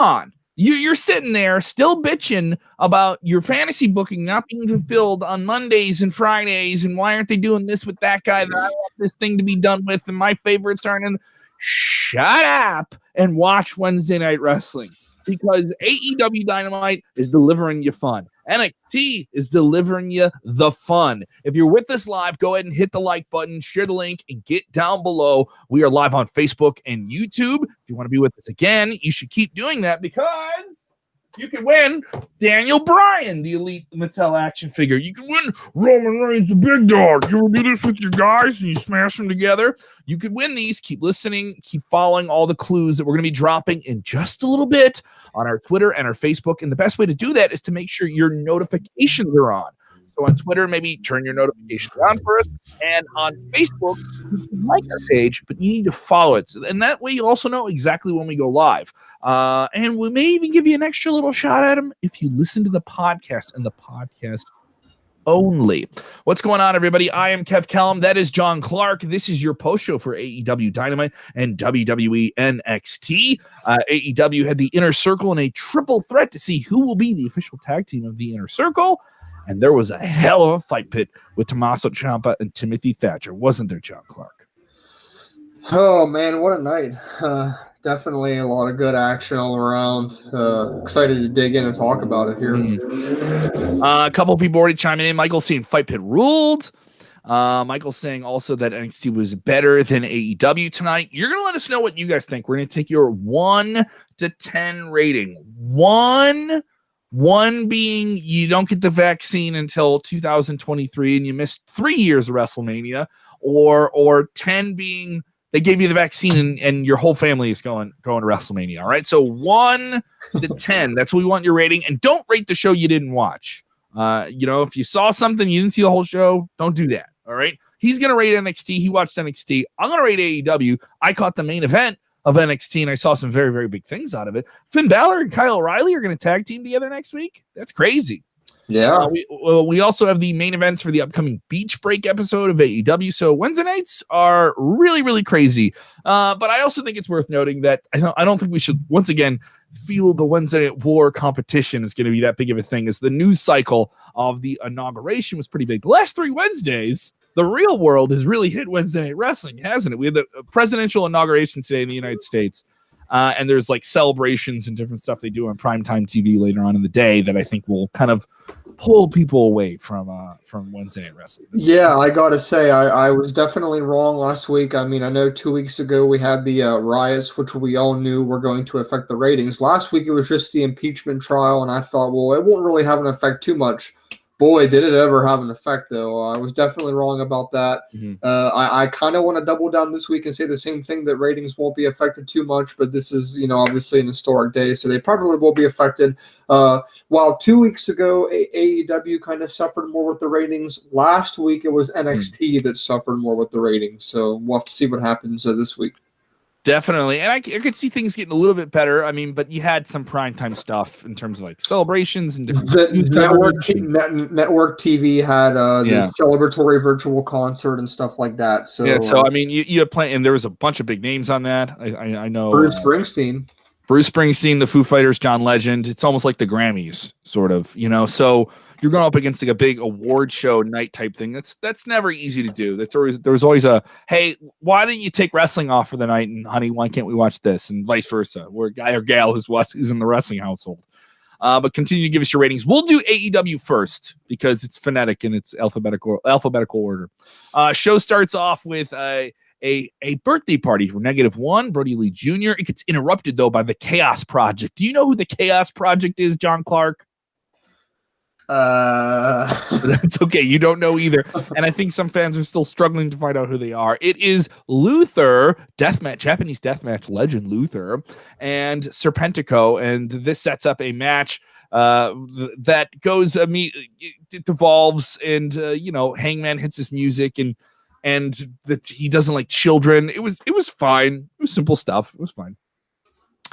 on. You're sitting there still bitching about your fantasy booking not being fulfilled on Mondays and Fridays, and why aren't they doing this with that guy that I want this thing to be done with, and my favorites aren't in. Shut up and watch Wednesday Night Wrestling, because AEW Dynamite is delivering you fun. NXT is delivering you the fun. If you're with us live, go ahead and hit the like button, share the link, and get down below. We are live on Facebook and YouTube. If you want to be with us again, you should keep doing that, because you can win Daniel Bryan, the Elite Mattel action figure. You can win Roman Reigns, the big dog. You ever do this with your guys and you smash them together? You could win these. Keep listening. Keep following all the clues that we're going to be dropping in just a little bit on our Twitter and our Facebook. And the best way to do that is to make sure your notifications are on. So on Twitter, maybe turn your notifications on for us. And on Facebook, you can like our page, but you need to follow it. And that way you also know exactly when we go live. And we may even give you an extra little shot at them if you listen to the podcast and the podcast only. What's going on, everybody? I am Kev Kellum. That is John Clark. This is your post show for AEW Dynamite and WWE NXT. AEW had the Inner Circle in a triple threat to see who will be the official tag team of the Inner Circle. And there was a hell of a fight pit with Tommaso Ciampa and Timothy Thatcher. Wasn't there, John Clark? Oh, man, what a night. Definitely a lot of good action all around. Excited to dig in and talk about it here. A couple people already chiming in. Michael saying fight pit ruled. Michael saying also that NXT was better than AEW tonight. You're going to let us know what you guys think. We're going to take your 1 to 10 rating. One being you don't get the vaccine until 2023 and you missed 3 years of WrestleMania, or 10 being they gave you the vaccine and your whole family is going to WrestleMania. All right. So 1 to 10, that's what we want your rating. And don't rate the show you didn't watch. If you saw something, you didn't see the whole show, don't do that. All right. He's going to rate NXT. He watched NXT. I'm going to rate AEW. I caught the main event of NXT, and I saw some very, very big things out of it. Finn Balor and Kyle O'Reilly are going to tag team together next week. That's crazy. Yeah. We also have the main events for the upcoming Beach Break episode of AEW. So Wednesday nights are really, really crazy. But I also think it's worth noting that I don't think we should, once again, feel the Wednesday Night War competition is going to be that big of a thing, as the news cycle of the inauguration was pretty big. The last 3 Wednesdays, the real world has really hit Wednesday Night Wrestling, hasn't it? We had the presidential inauguration today in the United States, and there's like celebrations and different stuff they do on primetime TV later on in the day that I think will kind of pull people away from Wednesday Night Wrestling. Yeah, I got to say, I was definitely wrong last week. I mean, I know 2 weeks ago we had the riots, which we all knew were going to affect the ratings. Last week it was just the impeachment trial, and I thought, well, it won't really have an effect too much. Boy, did it ever have an effect, though. I was definitely wrong about that. Mm-hmm. I kind of want to double down this week and say the same thing, that ratings won't be affected too much, but this is, obviously an historic day, so they probably will be affected. While 2 weeks ago, AEW kind of suffered more with the ratings, last week it was NXT that suffered more with the ratings, so we'll have to see what happens this week. Definitely. And I could see things getting a little bit better. I mean, but you had some primetime stuff in terms of like celebrations and different network TV had the celebratory virtual concert and stuff like that. So I mean, you have plenty, and there was a bunch of big names on that. I know Bruce Springsteen, the Foo Fighters, John Legend. It's almost like the Grammys, sort of, so you're going up against like a big award show night type thing. That's never easy to do. There's always a, hey, why didn't you take wrestling off for the night? And honey, why can't we watch this? And vice versa. We're a guy or gal who's in the wrestling household. But continue to give us your ratings. We'll do AEW first because it's phonetic and it's alphabetical order. Show starts off with a birthday party for -1, Brody Lee Jr. It gets interrupted though by the Chaos Project. Do you know who the Chaos Project is, John Clark? That's okay. You don't know either. And I think some fans are still struggling to find out who they are. It is Luther, Japanese deathmatch legend Luther, and Serpentico. And this sets up a match that goes, it devolves, and, Hangman hits his music and that he doesn't like children. It was fine. It was simple stuff. It was fine.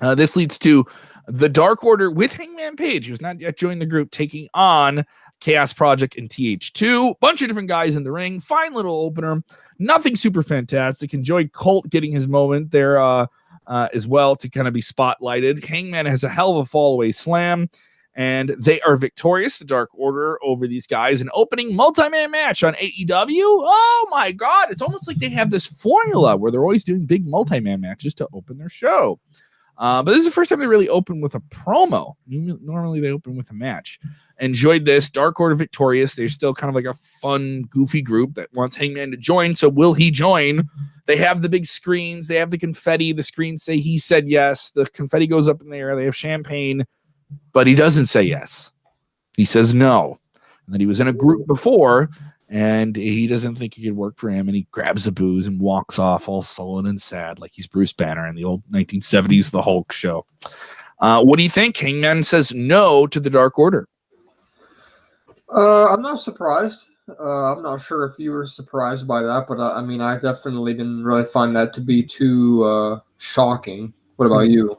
This leads to the Dark Order with Hangman Page, who's not yet joined the group, taking on Chaos Project and TH2. Bunch of different guys in the ring. Fine little opener. Nothing super fantastic. Enjoyed Colt getting his moment there. as well to kind of be spotlighted. Hangman has a hell of a fall-away slam, and they are victorious, the Dark Order, over these guys. An opening multi-man match on AEW. Oh, my God. It's almost like they have this formula where they're always doing big multi-man matches to open their show. But this is the first time they really open with a promo. Normally they open with a match. Enjoyed this. Dark Order victorious. They're still kind of like a fun, goofy group that wants Hangman to join. So will he join? They have the big screens. They have the confetti. The screens say he said yes. The confetti goes up in the air. They have champagne. But he doesn't say yes. He says no. And then he was in a group before, and he doesn't think it could work for him. And he grabs the booze and walks off all sullen and sad like he's Bruce Banner in the old 1970s The Hulk show. What do you think? Hangman says no to the Dark Order. I'm not surprised. I'm not sure if you were surprised by that, but I mean, I definitely didn't really find that to be too shocking. What about you?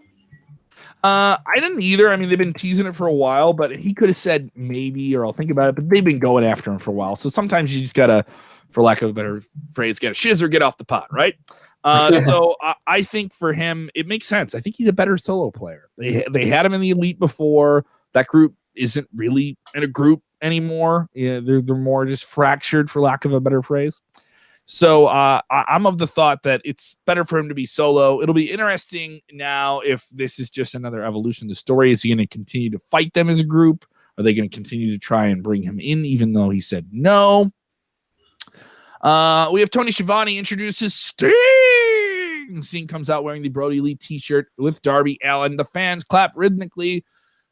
I didn't either. I mean, they've been teasing it for a while, but he could have said maybe, or I'll think about it, but they've been going after him for a while. So sometimes you just got to, for lack of a better phrase, get a shiz or get off the pot, right? So I think for him, it makes sense. I think he's a better solo player. They had him in the Elite before. That group isn't really in a group anymore. Yeah, they're more just fractured, for lack of a better phrase. So I'm of the thought that it's better for him to be solo. It'll be interesting now if this is just another evolution of the story. Is he going to continue to fight them as a group? Are they going to continue to try and bring him in, even though he said no? We have Tony Schiavone introduces Sting. Sting comes out wearing the Brody Lee t-shirt with Darby Allin. The fans clap rhythmically.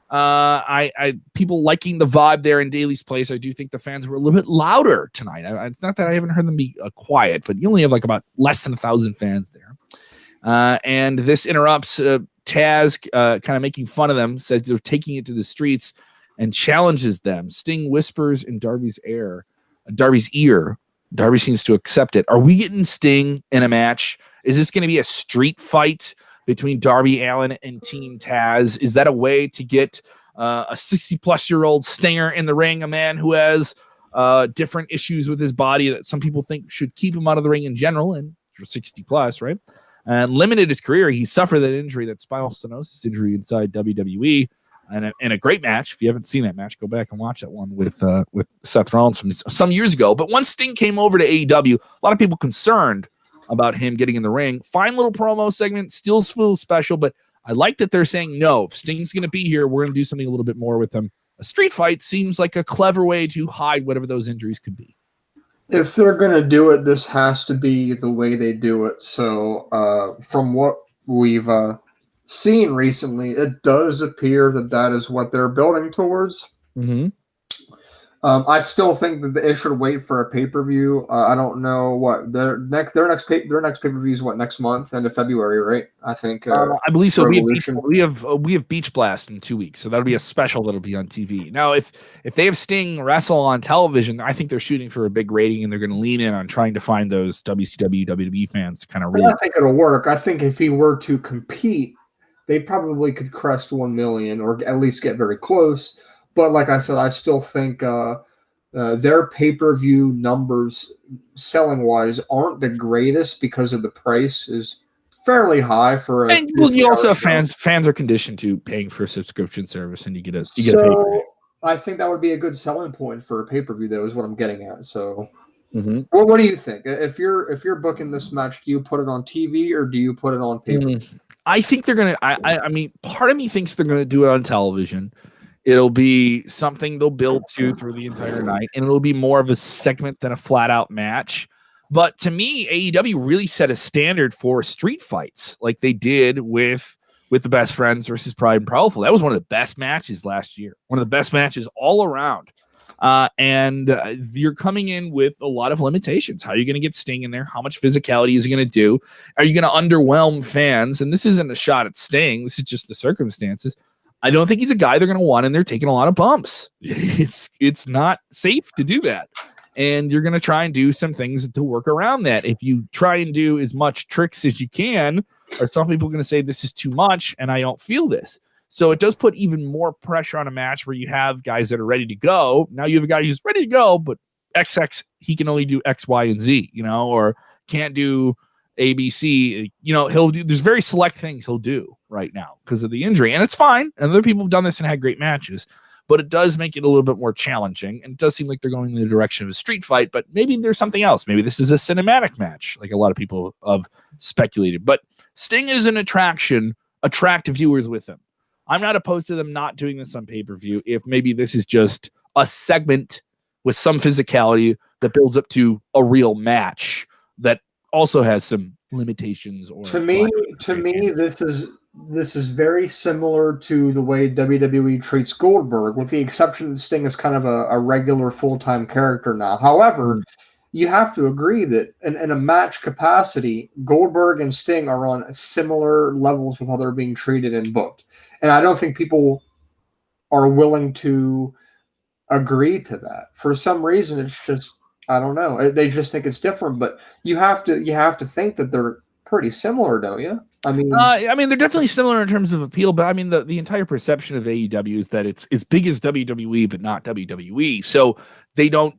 People liking the vibe there in Daly's Place. I do think the fans were a little bit louder tonight. It's not that I haven't heard them be quiet, but you only have like about less than 1,000 fans there. And this interrupts Taz, kind of making fun of them, says they're taking it to the streets and challenges them. Sting whispers in Darby's ear. Darby seems to accept it. Are we getting Sting in a match? Is this going to be a street fight between Darby Allin and Team Taz? Is that a way to get a 60-plus-year-old Stinger in the ring, a man who has different issues with his body that some people think should keep him out of the ring in general, and for 60-plus, right? And limited his career. He suffered that injury, that spinal stenosis injury inside WWE, and a great match. If you haven't seen that match, go back and watch that one with Seth Rollins some years ago. But once Sting came over to AEW, a lot of people concerned about him getting in the ring. Fine little promo segment, still feels special, but I like that they're saying, no, if Sting's going to be here, we're going to do something a little bit more with him. A street fight seems like a clever way to hide whatever those injuries could be. If they're going to do it, this has to be the way they do it. So from what we've seen recently, it does appear that is what they're building towards. Mm-hmm. I still think that they should wait for a pay-per-view. I don't know what their next pay-per-view is. What, next month, end of February, right? I think. I believe so. We have Beach Blast in 2 weeks, so that'll be a special that'll be on TV. Now, if they have Sting wrestle on television, I think they're shooting for a big rating, and they're going to lean in on trying to find those WCW, WWE fans to kind of really. I think it'll work. I think if he were to compete, they probably could crest 1 million or at least get very close. But like I said, I still think their pay-per-view numbers, selling-wise, aren't the greatest because of the price is fairly high for a. And you also have fans. Fans are conditioned to paying for a subscription service, and you get a pay-per-view. I think that would be a good selling point for a pay-per-view, though, is what I'm getting at. So, what do you think? If you're booking this match, do you put it on TV or do you put it on pay-per-view? I think they're gonna. I mean, part of me thinks they're gonna do it on television. It'll be something they'll build to through the entire night, and it'll be more of a segment than a flat-out match. But to me, AEW really set a standard for street fights, like they did with the Best Friends versus Pride and Powerful. That was one of the best matches last year, one of the best matches all around. And you're coming in with a lot of limitations. How are you going to get Sting in there? How much physicality is he going to do? Are you going to underwhelm fans? And this isn't a shot at Sting. This is just the circumstances. I don't think he's a guy they're going to want in there taking a lot of bumps. It's not safe to do that. And you're going to try and do some things to work around that. If you try and do as much tricks as you can, or some people are going to say this is too much and I don't feel this. So it does put even more pressure on a match where you have guys that are ready to go. Now you have a guy who's ready to go, but XX, he can only do X, Y, and Z, or can't do ABC, he'll do, there's very select things he'll do right now because of the injury, and it's fine. And other people have done this and had great matches, but it does make it a little bit more challenging. And it does seem like they're going in the direction of a street fight, but maybe there's something else. Maybe this is a cinematic match, like a lot of people have speculated. But Sting is an attraction, attract viewers with him. I'm not opposed to them not doing this on pay-per-view if maybe this is just a segment with some physicality that builds up to a real match that also has some limitations. Or to me, this is very similar to the way WWE treats Goldberg, with the exception that Sting is kind of a regular full-time character now. However, you have to agree that in a match capacity, Goldberg and Sting are on similar levels with how they're being treated and booked. And I don't think people are willing to agree to that. For some reason, it's just, I don't know. They just think it's different, but you have to think that they're pretty similar, don't you? I mean, they're definitely similar in terms of appeal, but I mean, the entire perception of AEW is that it's as big as WWE, but not WWE. So they don't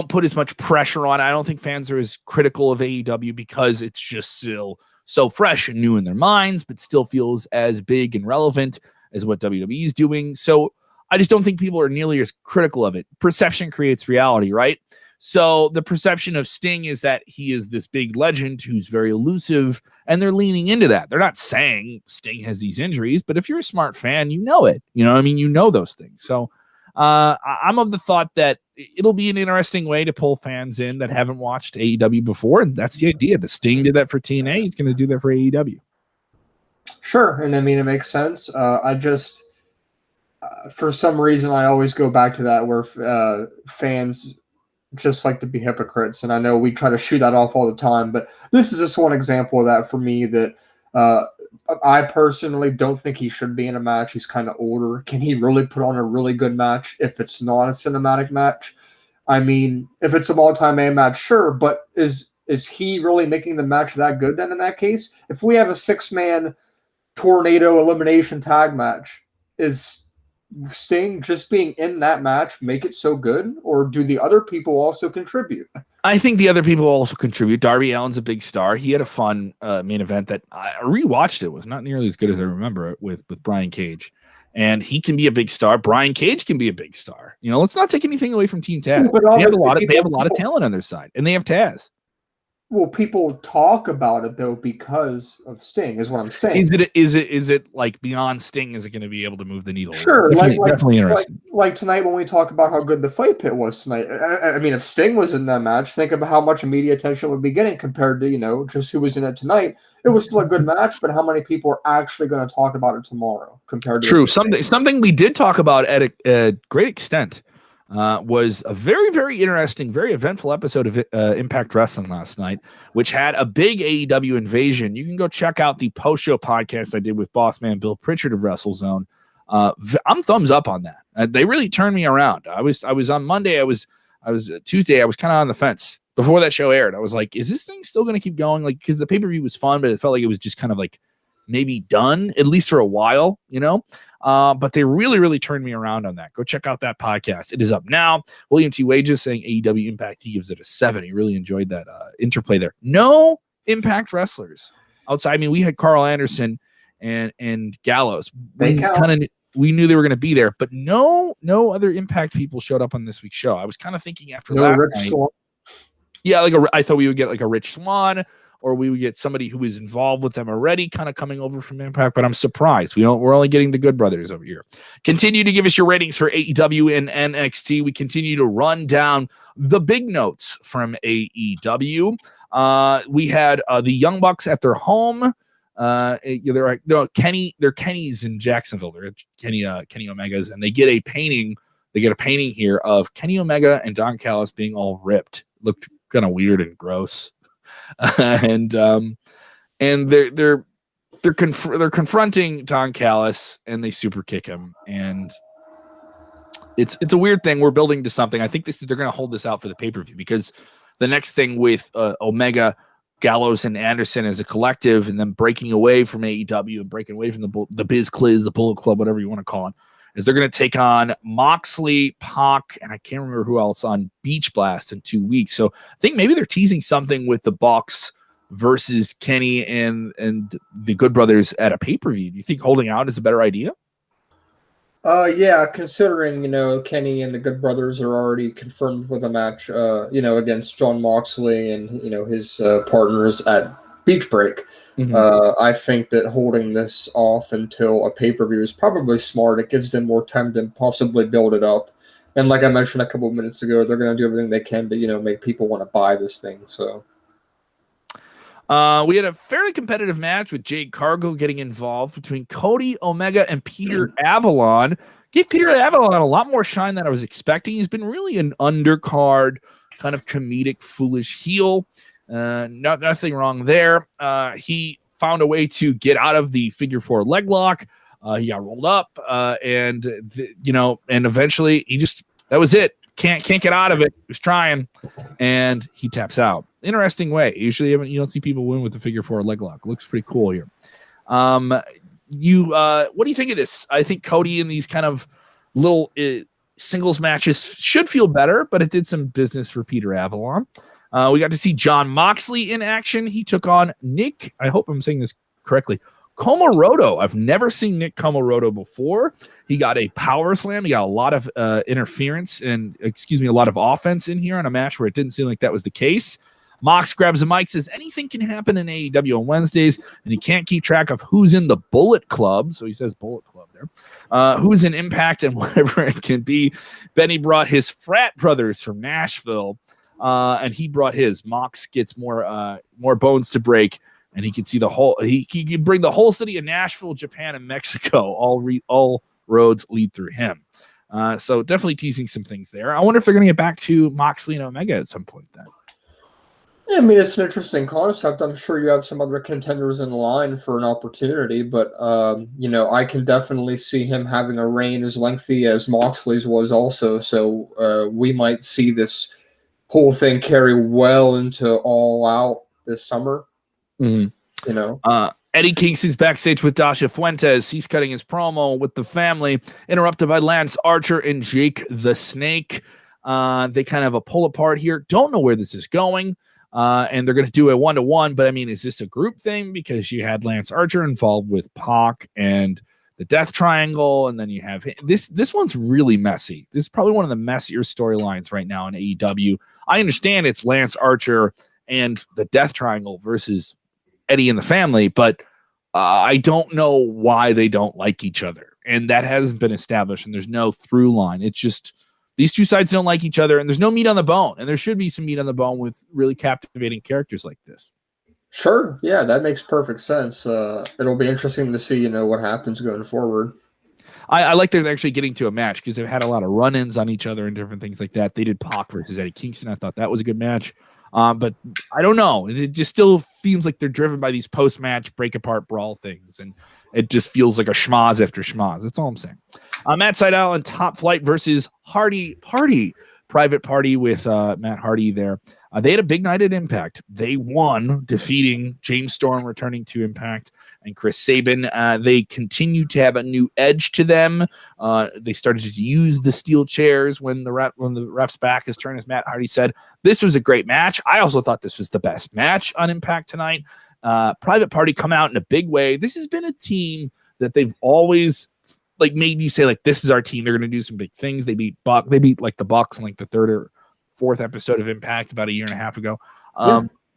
put as much pressure on. I don't think fans are as critical of AEW because it's just still so fresh and new in their minds, but still feels as big and relevant as what WWE is doing. So I just don't think people are nearly as critical of it. Perception creates reality, right? So the perception of Sting is that he is this big legend who's very elusive, and they're leaning into that. They're not saying Sting has these injuries, but if you're a smart fan, you know it. You know what I mean? You know those things. So I'm of the thought that it'll be an interesting way to pull fans in that haven't watched AEW before, and that's the idea. The Sting did that for TNA. He's going to do that for AEW. Sure, and I mean, it makes sense. I just... for some reason, I always go back to that where fans just like to be hypocrites. And I know we try to shoot that off all the time, but this is just one example of that for me that I personally don't think he should be in a match. He's kind of older. Can he really put on a really good match if it's not a cinematic match? I mean, if it's a multi-man match, sure, but is he really making the match that good then in that case? If we have a 6-man tornado elimination tag match, is Sting just being in that match make it so good, or do the other people also contribute? I think the other people also contribute. Darby Allin's a big star. He had a fun main event that I rewatched. It was not nearly as good as I remember it with Brian Cage, and he can be a big star. Brian Cage can be a big star. Let's not take anything away from Team Taz. They have a lot of talent on their side, and they have Taz. Well, people talk about it though because of Sting, is what I'm saying. Is it like beyond Sting? Is it going to be able to move the needle? Sure, definitely interesting. Like tonight when we talk about how good the fight pit was tonight. I mean, if Sting was in that match, think about how much media attention it would be getting compared to just who was in it tonight. It was still a good match, but how many people are actually going to talk about it tomorrow compared to? True. Something we did talk about at a great extent. Was a very, very interesting, very eventful episode of Impact Wrestling last night, which had a big AEW invasion. You can go check out the post-show podcast I did with boss man Bill Pritchard of WrestleZone. I'm thumbs up on that. They really turned me around. I was on Monday. I was Tuesday. I was kind of on the fence before that show aired. I was like, is this thing still going to keep going? Like, because the pay-per-view was fun, but it felt like it was just kind of like maybe done, at least for a while, but they really, really turned me around on that. Go check out that podcast. It is up now. William T. Wages saying AEW Impact, he gives it a 7. He really enjoyed that interplay there. No Impact wrestlers outside. I mean, we had Carl Anderson and Gallows. We knew they were going to be there, but no other Impact people showed up on this week's show. I was kind of thinking after last night. Swan. Yeah, I thought we would get like a Rich Swann, or we would get somebody who is involved with them already kind of coming over from Impact, but I'm surprised. We're only getting the Good Brothers over here. Continue to give us your ratings for AEW and NXT. We continue to run down the big notes from AEW. We had the Young Bucks at their home. They're Kenny's in Jacksonville. They're Kenny Omega's, and they get a painting. They get a painting here of Kenny Omega and Don Callis being all ripped. Looked kind of weird and gross. And they're confronting Don Callis, and they super kick him, and it's a weird thing. We're building to something. I think they're going to hold this out for the pay-per-view, because the next thing with Omega, Gallows, and Anderson as a collective, and then breaking away from AEW and breaking away from the Biz Cliz, the Bullet Club, whatever you want to call it, is they're going to take on Moxley, Pac, and I can't remember who else on Beach Blast in 2 weeks. So I think maybe they're teasing something with the Bucks versus Kenny and the Good Brothers at a pay-per-view. Do you think holding out is a better idea? Yeah, considering, Kenny and the Good Brothers are already confirmed with a match, against Jon Moxley and, his partners at Beach Break. I think that holding this off until a pay-per-view is probably smart. It gives them more time to possibly build it up. And like I mentioned a couple of minutes ago, they're going to do everything they can to, make people want to buy this thing. So. We had a fairly competitive match with Jade Cargill getting involved between Cody Omega and Peter Avalon. Gave Peter Avalon a lot more shine than I was expecting. He's been really an undercard, kind of comedic, foolish heel. Nothing wrong there. He found a way to get out of the figure 4 leg lock. He got rolled up, and eventually that was it. Can't get out of it. He was trying, and he taps out. Interesting way. Usually, you don't see people win with the figure 4 leg lock. Looks pretty cool here. What do you think of this? I think Cody in these kind of little singles matches should feel better, but it did some business for Peter Avalon. We got to see Jon Moxley in action. He took on Nick. I hope I'm saying this correctly. Komoroto. I've never seen Nick Komoroto before. He got a power slam. He got a lot of interference and, a lot of offense in here on a match where it didn't seem like that was the case. Mox grabs the mic, says anything can happen in AEW on Wednesdays, and he can't keep track of who's in the Bullet Club. So he says Bullet Club there. Who's in Impact and whatever it can be. Benny brought his frat brothers from Nashville, and he brought his. Mox gets more bones to break. And he can see the whole. He can bring the whole city of Nashville, Japan, and Mexico. All roads lead through him. So definitely teasing some things there. I wonder if they're going to get back to Moxley and Omega at some point. Then. Yeah, I mean, it's an interesting concept. I'm sure you have some other contenders in line for an opportunity, but I can definitely see him having a reign as lengthy as Moxley's was also. So we might see this whole thing carry well into All Out this summer. Eddie Kingston's backstage with Dasha Fuentes. He's cutting his promo with the family, interrupted by Lance Archer and Jake the Snake. They kind of have a pull apart here. Don't know where this is going. And they're going to do a 1-to-1, but I mean, is this a group thing? Because you had Lance Archer involved with Pac and the Death Triangle, and then you have this one's really messy. This is probably one of the messier storylines right now in AEW. I understand it's Lance Archer and the Death Triangle versus Eddie and the family, but I don't know why they don't like each other, and that hasn't been established, and there's no through line. It's just these two sides don't like each other, and there's no meat on the bone, and there should be some meat on the bone with really captivating characters like this. Sure, yeah, that makes perfect sense. It'll be interesting to see, what happens going forward. I like they're actually getting to a match because they've had a lot of run-ins on each other and different things like that. They did Pac versus Eddie Kingston. I thought that was a good match. But I don't know. It just still feels like they're driven by these post-match break-apart brawl things, and it just feels like a schmoz after schmoz. That's all I'm saying. Matt Sydal and Top Flight versus Hardy Party. Private Party with Matt Hardy there. They had a big night at Impact. They won, defeating James Storm, returning to Impact, and Chris Sabin. They continue to have a new edge to them. They started to use the steel chairs when the ref's back is turned, as Matt Hardy said. This was a great match. I also thought this was the best match on Impact tonight. Private Party come out in a big way. This has been a team that they've always made you say this is our team. They're going to do some big things. They beat like the Bucks in the third or fourth episode of Impact about a year and a half ago.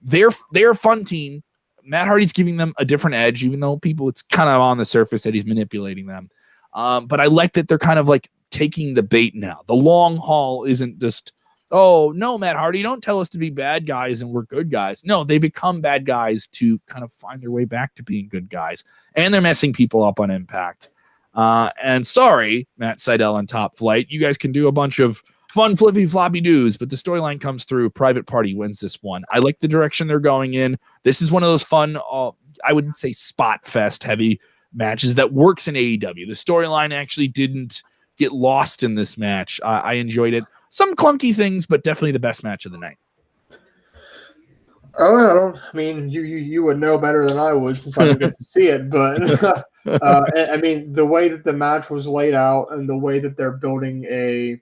They're a fun team. Matt Hardy's giving them a different edge, even though it's kind of on the surface that he's manipulating them. But I like that they're kind of taking the bait now. The long haul isn't just, oh, no, Matt Hardy, don't tell us to be bad guys and we're good guys. No, they become bad guys to kind of find their way back to being good guys. And they're messing people up on Impact. And sorry, Matt Sydal on Top Flight, you guys can do a bunch of fun flippy floppy doos, but the storyline comes through. Private Party wins this one. I like the direction they're going in. This is one of those fun, I wouldn't say spot fest heavy matches that works in AEW. The storyline actually didn't get lost in this match. I enjoyed it. Some clunky things, but definitely the best match of the night. Oh, you would know better than I would since I didn't get to see it, but the way that the match was laid out and the way that they're building a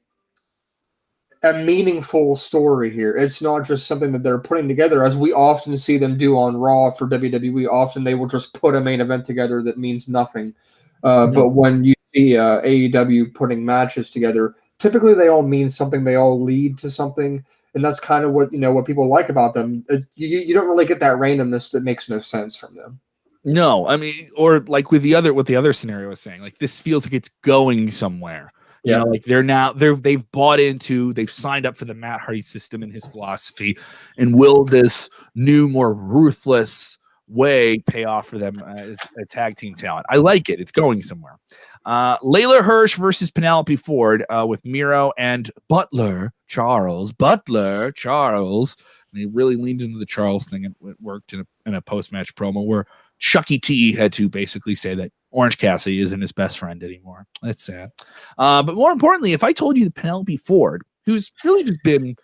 a meaningful story here. It's not just something that they're putting together, as we often see them do on Raw for WWE. Often they will just put a main event together that means nothing. But when you see AEW putting matches together, typically they all mean something. They all lead to something, and that's kind of what what people like about them. You don't really get that randomness that makes no sense from them. No, I mean, or like with what the other scenario was saying, like this feels like it's going somewhere. You know, like they've bought into, they've signed up for the Matt Hardy system and his philosophy, and will this new, more ruthless way pay off for them as a tag team talent? I like it. It's going somewhere. Layla Hirsch versus Penelope Ford with Miro and Butler Charles. And they really leaned into the Charles thing, and it worked in a post-match promo where Chucky T had to basically say that Orange Cassidy isn't his best friend anymore. That's sad. But more importantly, if I told you that Penelope Ford, who's really just been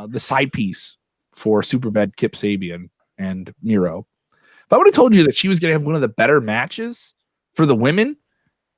the side piece for Superbad Kip Sabian and Miro, if I would have told you that she was going to have one of the better matches for the women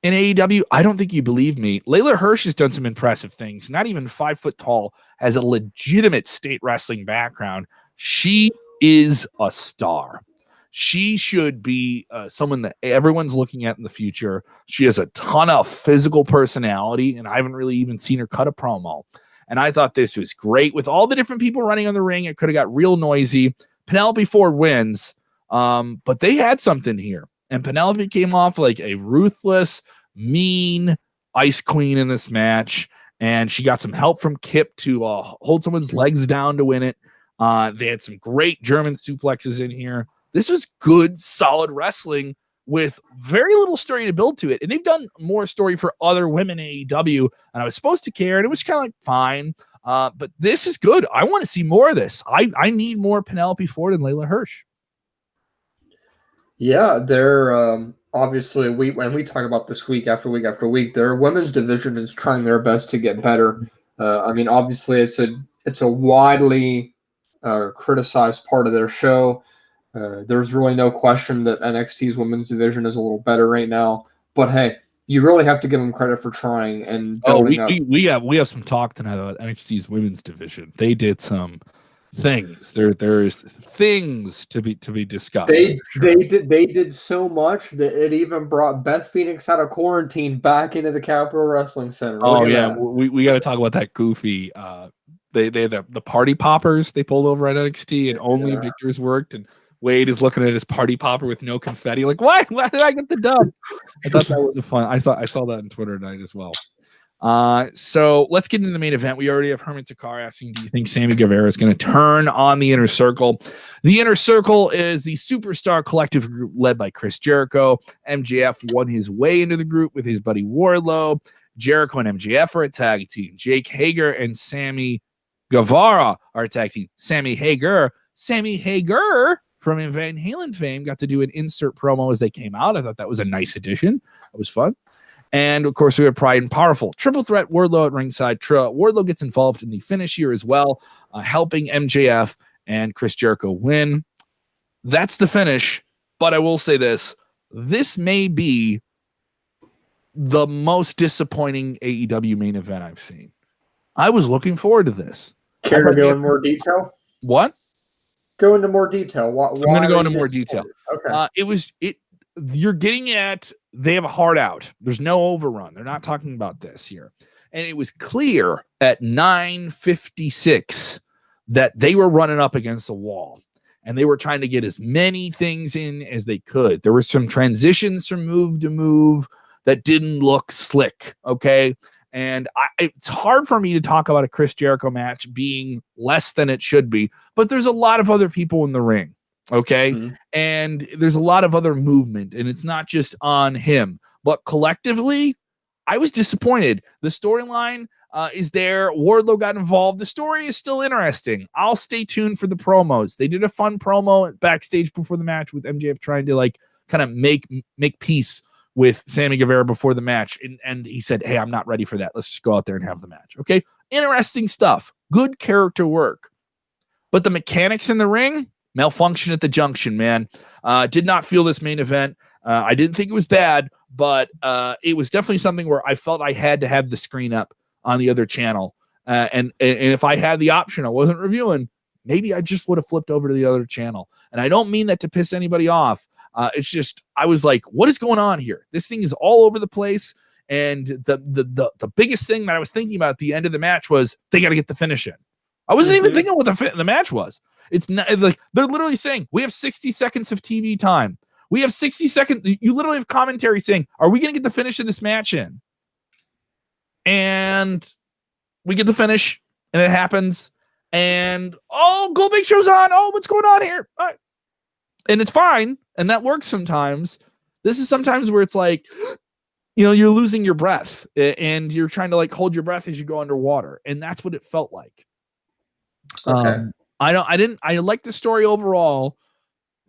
in AEW, I don't think you believe me. Layla Hirsch has done some impressive things. Not even 5 foot tall, has a legitimate state wrestling background. She is a star. She should be someone that everyone's looking at in the future. She has a ton of physical personality, and I haven't really even seen her cut a promo. And I thought this was great. With all the different people running on the ring, it could have got real noisy. Penelope Ford wins, but they had something here. And Penelope came off like a ruthless, mean ice queen in this match. And she got some help from Kip to hold someone's legs down to win it. They had some great German suplexes in here. This was good, solid wrestling with very little story to build to it. And they've done more story for other women in AEW, and I was supposed to care, and it was kind of like fine. But this is good. I want to see more of this. I need more Penelope Ford and Layla Hirsch. Yeah, they're obviously, when we talk about this week after week after week, their women's division is trying their best to get better. I mean, obviously, it's a widely criticized part of their show. There's really no question that NXT's women's division is a little better right now. But hey, you really have to give them credit for trying and building up. We have some talk tonight about NXT's women's division. They did some things. There's things to be discussed. They did so much that it even brought Beth Phoenix out of quarantine back into the Capitol Wrestling Center. We got to talk about that goofy. They had the party poppers they pulled over at NXT, and only Victor's worked, and Wade is looking at his party popper with no confetti. Like, why did I get the dub? I thought that was fun. I saw that on Twitter tonight as well. So let's get into the main event. We already have Herman Takhar asking, do you think Sammy Guevara is going to turn on the Inner Circle? The Inner Circle is the superstar collective group led by Chris Jericho. MJF won his way into the group with his buddy Wardlow. Jericho and MJF are a tag team. Jake Hager and Sammy Guevara are a tag team. Sammy Hager from Van Halen fame got to do an insert promo as they came out. I thought that was a nice addition. It was fun. And, of course, we have Pride and Powerful. Triple threat, Wardlow at ringside. Wardlow gets involved in the finish here as well, helping MJF and Chris Jericho win. That's the finish. But I will say this. This may be the most disappointing AEW main event I've seen. I was looking forward to this. Care to go in more detail? What? Go into more detail. Why I'm going to go into more detail. Okay. You're getting at, they have a hard out. There's no overrun. They're not talking about this here. And it was clear at 9:56 that they were running up against the wall, and they were trying to get as many things in as they could. There were some transitions from move to move that didn't look slick. Okay. And it's hard for me to talk about a Chris Jericho match being less than it should be, but there's a lot of other people in the ring. Okay. Mm-hmm. And there's a lot of other movement, and it's not just on him, but collectively, I was disappointed. The storyline is there. Wardlow got involved. The story is still interesting. I'll stay tuned for the promos. They did a fun promo backstage before the match with MJF trying to kind of make peace with Sammy Guevara before the match. And he said, hey, I'm not ready for that. Let's just go out there and have the match. Okay. Interesting stuff. Good character work. But the mechanics in the ring, malfunction at the junction, man. Did not feel this main event. I didn't think it was bad, but it was definitely something where I felt I had to have the screen up on the other channel And if I had the option, I wasn't reviewing, maybe I just would have flipped over to the other channel. And I don't mean that to piss anybody off. It's just, I was like, what is going on here? This thing is all over the place. And the biggest thing that I was thinking about at the end of the match was they got to get the finish in. I wasn't even thinking what the match was. It's not like they're literally saying we have 60 seconds of TV time. We have 60 seconds. You literally have commentary saying, are we going to get the finish of this match in? And we get the finish and it happens. And Gold Big Show's on. Oh, what's going on here? All right. And it's fine. And that works sometimes. This is sometimes where it's like, you're losing your breath and you're trying to like hold your breath as you go underwater. And that's what it felt like. Okay. I like the story overall.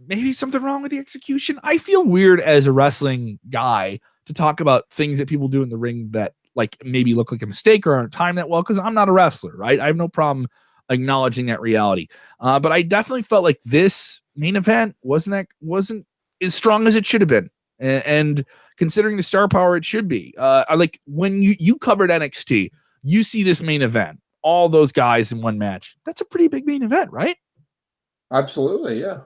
Maybe something wrong with the execution. I feel weird as a wrestling guy to talk about things that people do in the ring that like maybe look like a mistake or aren't timed that well, because I'm not a wrestler, right? I have no problem acknowledging that reality. But I definitely felt like this main event wasn't as strong as it should have been. And considering the star power it should be. I like when you covered NXT, you see this main event, all those guys in one match. That's a pretty big main event, right? Absolutely, yeah.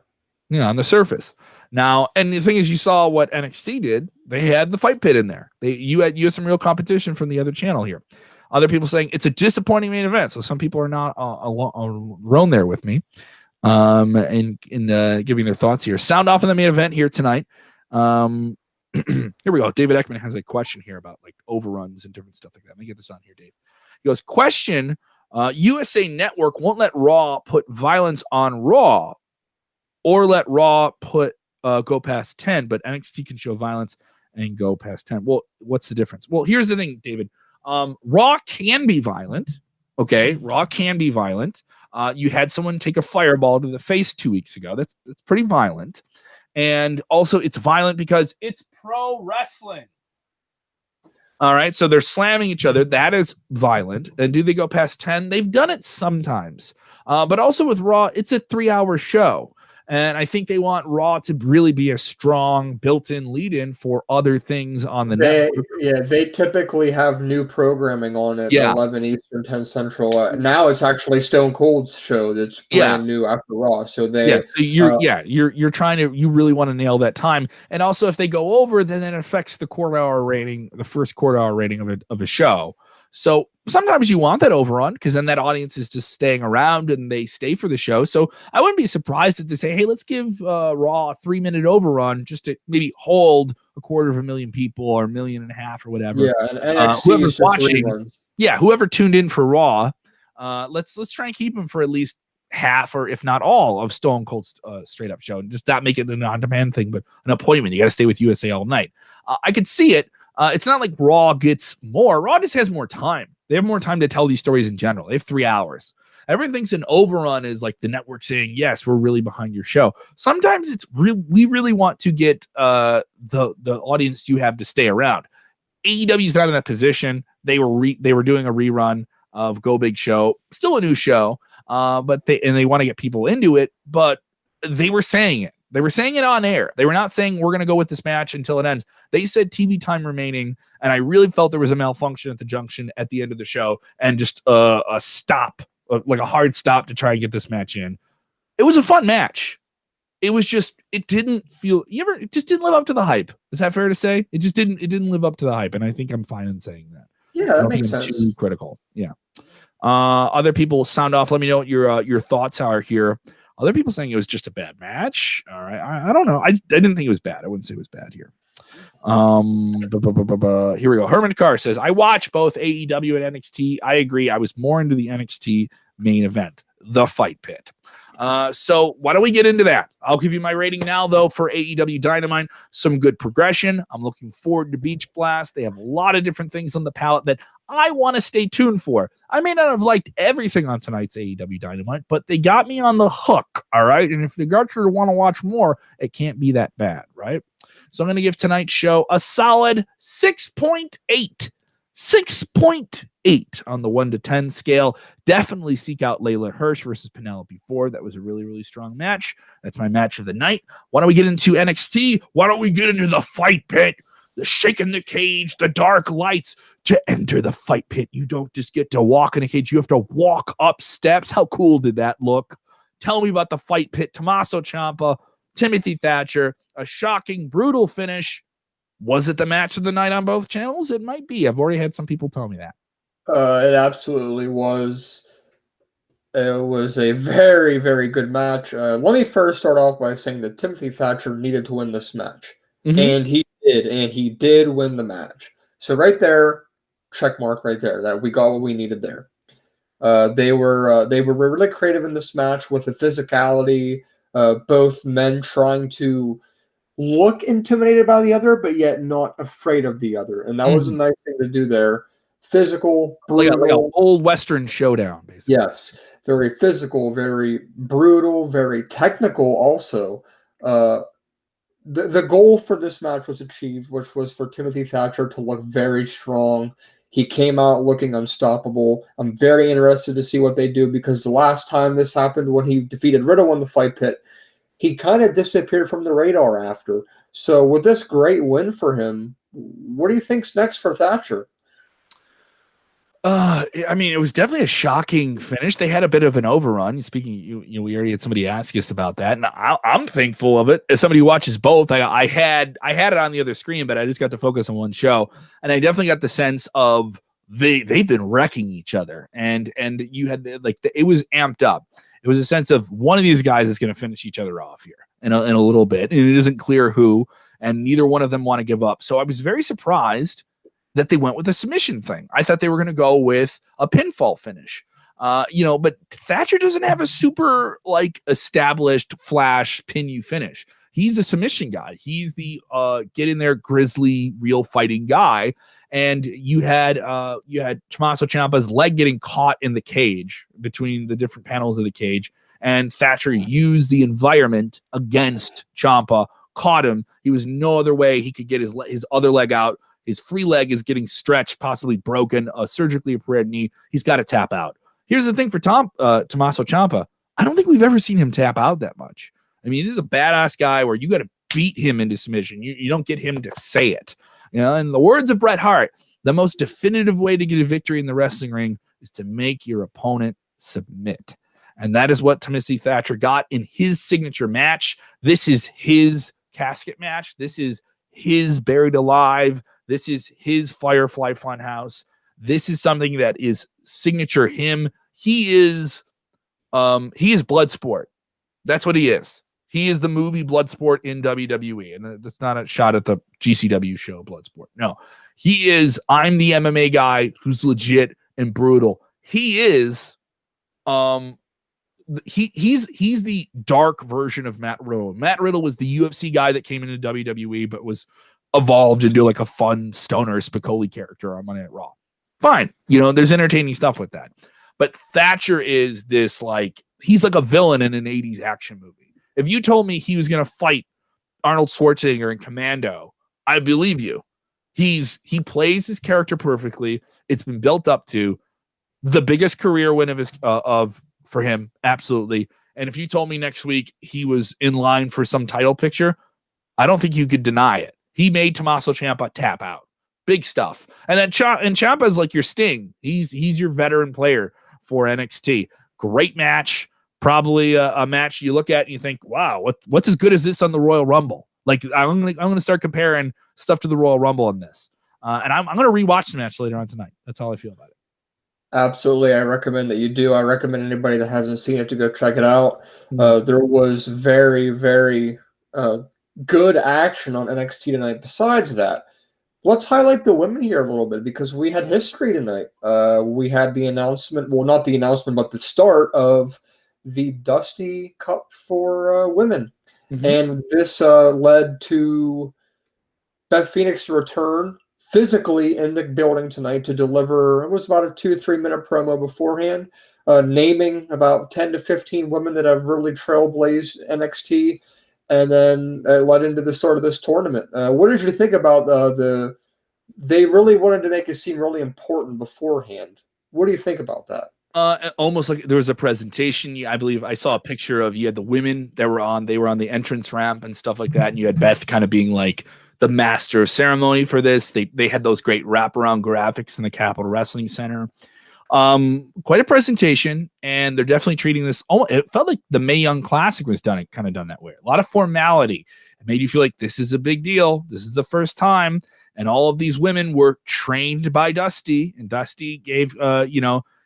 On the surface. Now, and the thing is, you saw what NXT did. They had the fight pit in there. You had some real competition from the other channel here. Other people saying it's a disappointing main event. So some people are not alone there with me. And giving their thoughts here. Sound off in the main event here tonight. Here we go. David Ekman has a question here about like overruns and different stuff like that. Let me get this on here, Dave. He goes, question, USA Network won't let Raw put violence on Raw or let Raw put go past 10, but NXT can show violence and go past 10. Well, what's the difference? Well, here's the thing, David. Raw can be violent. Okay, Raw can be violent. You had someone take a fireball to the face 2 weeks ago. That's pretty violent. And also it's violent because it's pro wrestling. All right, so they're slamming each other. That is violent. And do they go past 10? They've done it sometimes. But also with Raw, it's a 3-hour show. And I think they want Raw to really be a strong built-in lead-in for other things on the network. Yeah, they typically have new programming on it, 11 Eastern, 10 Central. Now it's actually Stone Cold's show that's brand new after Raw. So you're trying to, you really want to nail that time. And also if they go over, then it affects the quarter-hour rating, the first quarter-hour rating of a show. So sometimes you want that overrun because then that audience is just staying around and they stay for the show. So I wouldn't be surprised if they say, hey, let's give Raw a 3-minute overrun just to maybe hold 250,000 people or 1.5 million or whatever. Yeah, and whoever's watching, whoever tuned in for Raw, let's try and keep them for at least half or if not all of Stone Cold's straight up show and just not make it an on-demand thing, but an appointment. You got to stay with USA all night. I could see it. It's not like Raw gets more. Raw just has more time. They have more time to tell these stories in general. They have 3 hours. Everything's an overrun is like the network saying, yes, we're really behind your show. Sometimes it's we really want to get the audience you have to stay around. AEW's not in that position. They were doing a rerun of Go Big Show, still a new show, but they want to get people into it, but they were saying it. They were saying it on air. They were not saying we're going to go with this match until it ends. They said TV time remaining, and I really felt there was a malfunction at the junction at the end of the show and just a stop, like a hard stop to try and get this match in. It was a fun match. It was just, it didn't feel, it just didn't live up to the hype. Is that fair to say? It didn't live up to the hype, and I think I'm fine in saying that. Yeah, that makes sense. Too critical. Yeah. Other people sound off. Let me know what your thoughts are here. Other people saying it was just a bad match. All right. I don't know. I didn't think it was bad. I wouldn't say it was bad here. Here we go. Herman Takhar says, I watch both AEW and NXT. I agree. I was more into the NXT main event, the fight pit. So why don't we get into that? I'll give you my rating now, though, for AEW Dynamite. Some good progression. I'm looking forward to Beach Blast. They have a lot of different things on the palette that I want to stay tuned for. I may not have liked everything on tonight's AEW Dynamite, but they got me on the hook, all right? And if the got you to want to watch more, it can't be that bad, right? So I'm going to give tonight's show a solid 6.8. 6.8 on the 1 to 10 scale. Definitely seek out Layla Hirsch versus Penelope Ford. That was a really, really strong match. That's my match of the night. Why don't we get into NXT? Why don't we get into the fight pit? the shaking the cage, the dark lights. To enter the fight pit, you don't just get to walk in a cage. You have to walk up steps. How cool did that look? Tell me about the fight pit. Tommaso Ciampa, Timothy Thatcher, a shocking, brutal finish. Was it the match of the night on both channels? It might be. I've already had some people tell me that. It absolutely was. It was a very, very good match. Let me first start off by saying that Timothy Thatcher needed to win this match. And he did win the match. So right there, check mark right there, that we got what we needed there. They were really creative in this match with the physicality, both men trying to look intimidated by the other, but yet not afraid of the other. And that was a nice thing to do there. Physical, brutal. Like an old Western showdown, basically. Yes. Very physical, very brutal, very technical also. The goal for this match was achieved, which was for Timothy Thatcher to look very strong. He came out looking unstoppable. I'm very interested to see what they do, because the last time this happened, when he defeated Riddle in the fight pit, he kind of disappeared from the radar after. So with this great win for him, what do you think's next for Thatcher? I mean, it was definitely a shocking finish. They had a bit of an overrun. Speaking, we already had somebody ask us about that, and I'm thankful of it. As somebody who watches both, I had it on the other screen, but I just got to focus on one show, and I definitely got the sense of they've been wrecking each other, and you had it was amped up. It was a sense of one of these guys is going to finish each other off here in a little bit, and it isn't clear who, and neither one of them want to give up. So I was very surprised that they went with a submission thing. I thought they were going to go with a pinfall finish, but Thatcher doesn't have a super established flash pin you finish. He's a submission guy. He's the get in there, grizzly, real fighting guy. And you had Tommaso Ciampa's leg getting caught in the cage between the different panels of the cage, and Thatcher used the environment against Ciampa, caught him. He was no other way he could get his other leg out. His free leg is getting stretched, possibly broken, a surgically repaired knee. He's got to tap out. Here's the thing for Tommaso Ciampa. I don't think we've ever seen him tap out that much. I mean, this is a badass guy where you got to beat him into submission. You don't get him to say it. In the words of Bret Hart, the most definitive way to get a victory in the wrestling ring is to make your opponent submit. And that is what Timothy Thatcher got in his signature match. This is his casket match. This is his buried alive. This is his Firefly Funhouse. This is something that is signature him. He is Bloodsport. That's what he is. He is the movie Bloodsport in WWE. And that's not a shot at the GCW show Bloodsport. No, he is, I'm the MMA guy who's legit and brutal. He is, he's the dark version of Matt Riddle. Matt Riddle was the UFC guy that came into WWE, but was evolved into a fun stoner Spicoli character on Monday Night Raw. Fine. There's entertaining stuff with that. But Thatcher is this he's like a villain in an 80s action movie. If you told me he was going to fight Arnold Schwarzenegger in Commando, I believe you. He plays his character perfectly. It's been built up to the biggest career win for him. Absolutely. And if you told me next week he was in line for some title picture, I don't think you could deny it. He made Tommaso Ciampa tap out. Big stuff. And then Ciampa is like your Sting. He's your veteran player for NXT. Great match. Probably a match you look at and you think, wow, what's as good as this on the Royal Rumble? I'm gonna start comparing stuff to the Royal Rumble on this. And I'm gonna rewatch the match later on tonight. That's how I feel about it. Absolutely. I recommend that you do. I recommend anybody that hasn't seen it to go check it out. There was very, very good action on NXT tonight. Besides that, let's highlight the women here a little bit, because we had history tonight. We had the announcement, well, not the announcement, but the start of the Dusty Cup for women. And this led to Beth Phoenix to return physically in the building tonight to deliver. It was about a 2-3 minute promo beforehand, naming about 10 to 15 women that have really trailblazed NXT. And then led into the start of this tournament. What did you think about they really wanted to make it seem really important beforehand? What do you think about that? Almost like there was a presentation. I believe I saw a picture of, you had the women that were on the entrance ramp and stuff like that. And you had Beth kind of being the master of ceremony for this. They had those great wraparound graphics in the Capitol Wrestling Center. Quite a presentation, and they're definitely treating this. It felt like the Mae Young Classic was done that way. A lot of formality. It made you feel like this is a big deal. This is the first time, and all of these women were trained by Dusty, and Dusty gave,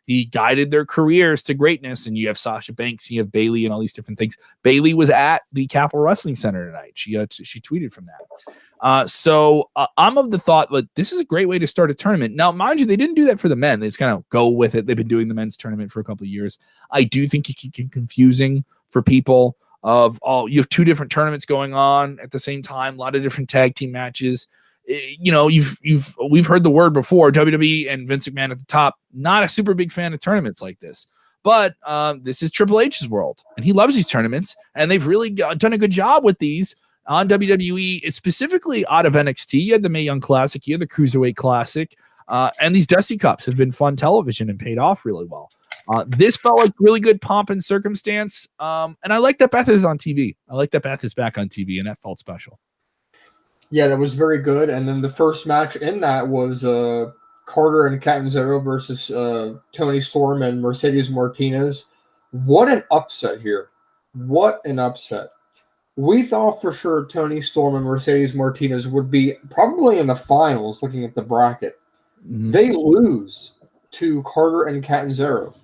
he guided their careers to greatness. And you have Sasha Banks, you have Bayley, and all these different things. Bayley was at the Capitol Wrestling Center tonight. She tweeted from that. So I'm of the thought that this is a great way to start a tournament. Now, mind you, they didn't do that for the men. They just kind of go with it. They've been doing the men's tournament for a couple of years. I do think it can get confusing for people. You have 2 different tournaments going on at the same time, a lot of different tag team matches. We've heard the word before. WWE and Vince McMahon at the top, not a super big fan of tournaments like this. But this is Triple H's world, and he loves these tournaments, and they've really done a good job with these on WWE, specifically out of NXT. You had the Mae Young Classic, you had the Cruiserweight Classic, and these Dusty Cups have been fun television and paid off really well. This felt like really good pomp and circumstance, and I like that Beth is on TV. I like that Beth is back on TV, and that felt special. Yeah, that was very good. And then the first match in that was Carter and Catanzaro versus Toni Storm and Mercedes Martinez. What an upset here. What an upset. We thought for sure Toni Storm and Mercedes Martinez would be probably in the finals looking at the bracket. Mm-hmm. They lose to Carter and Catanzaro.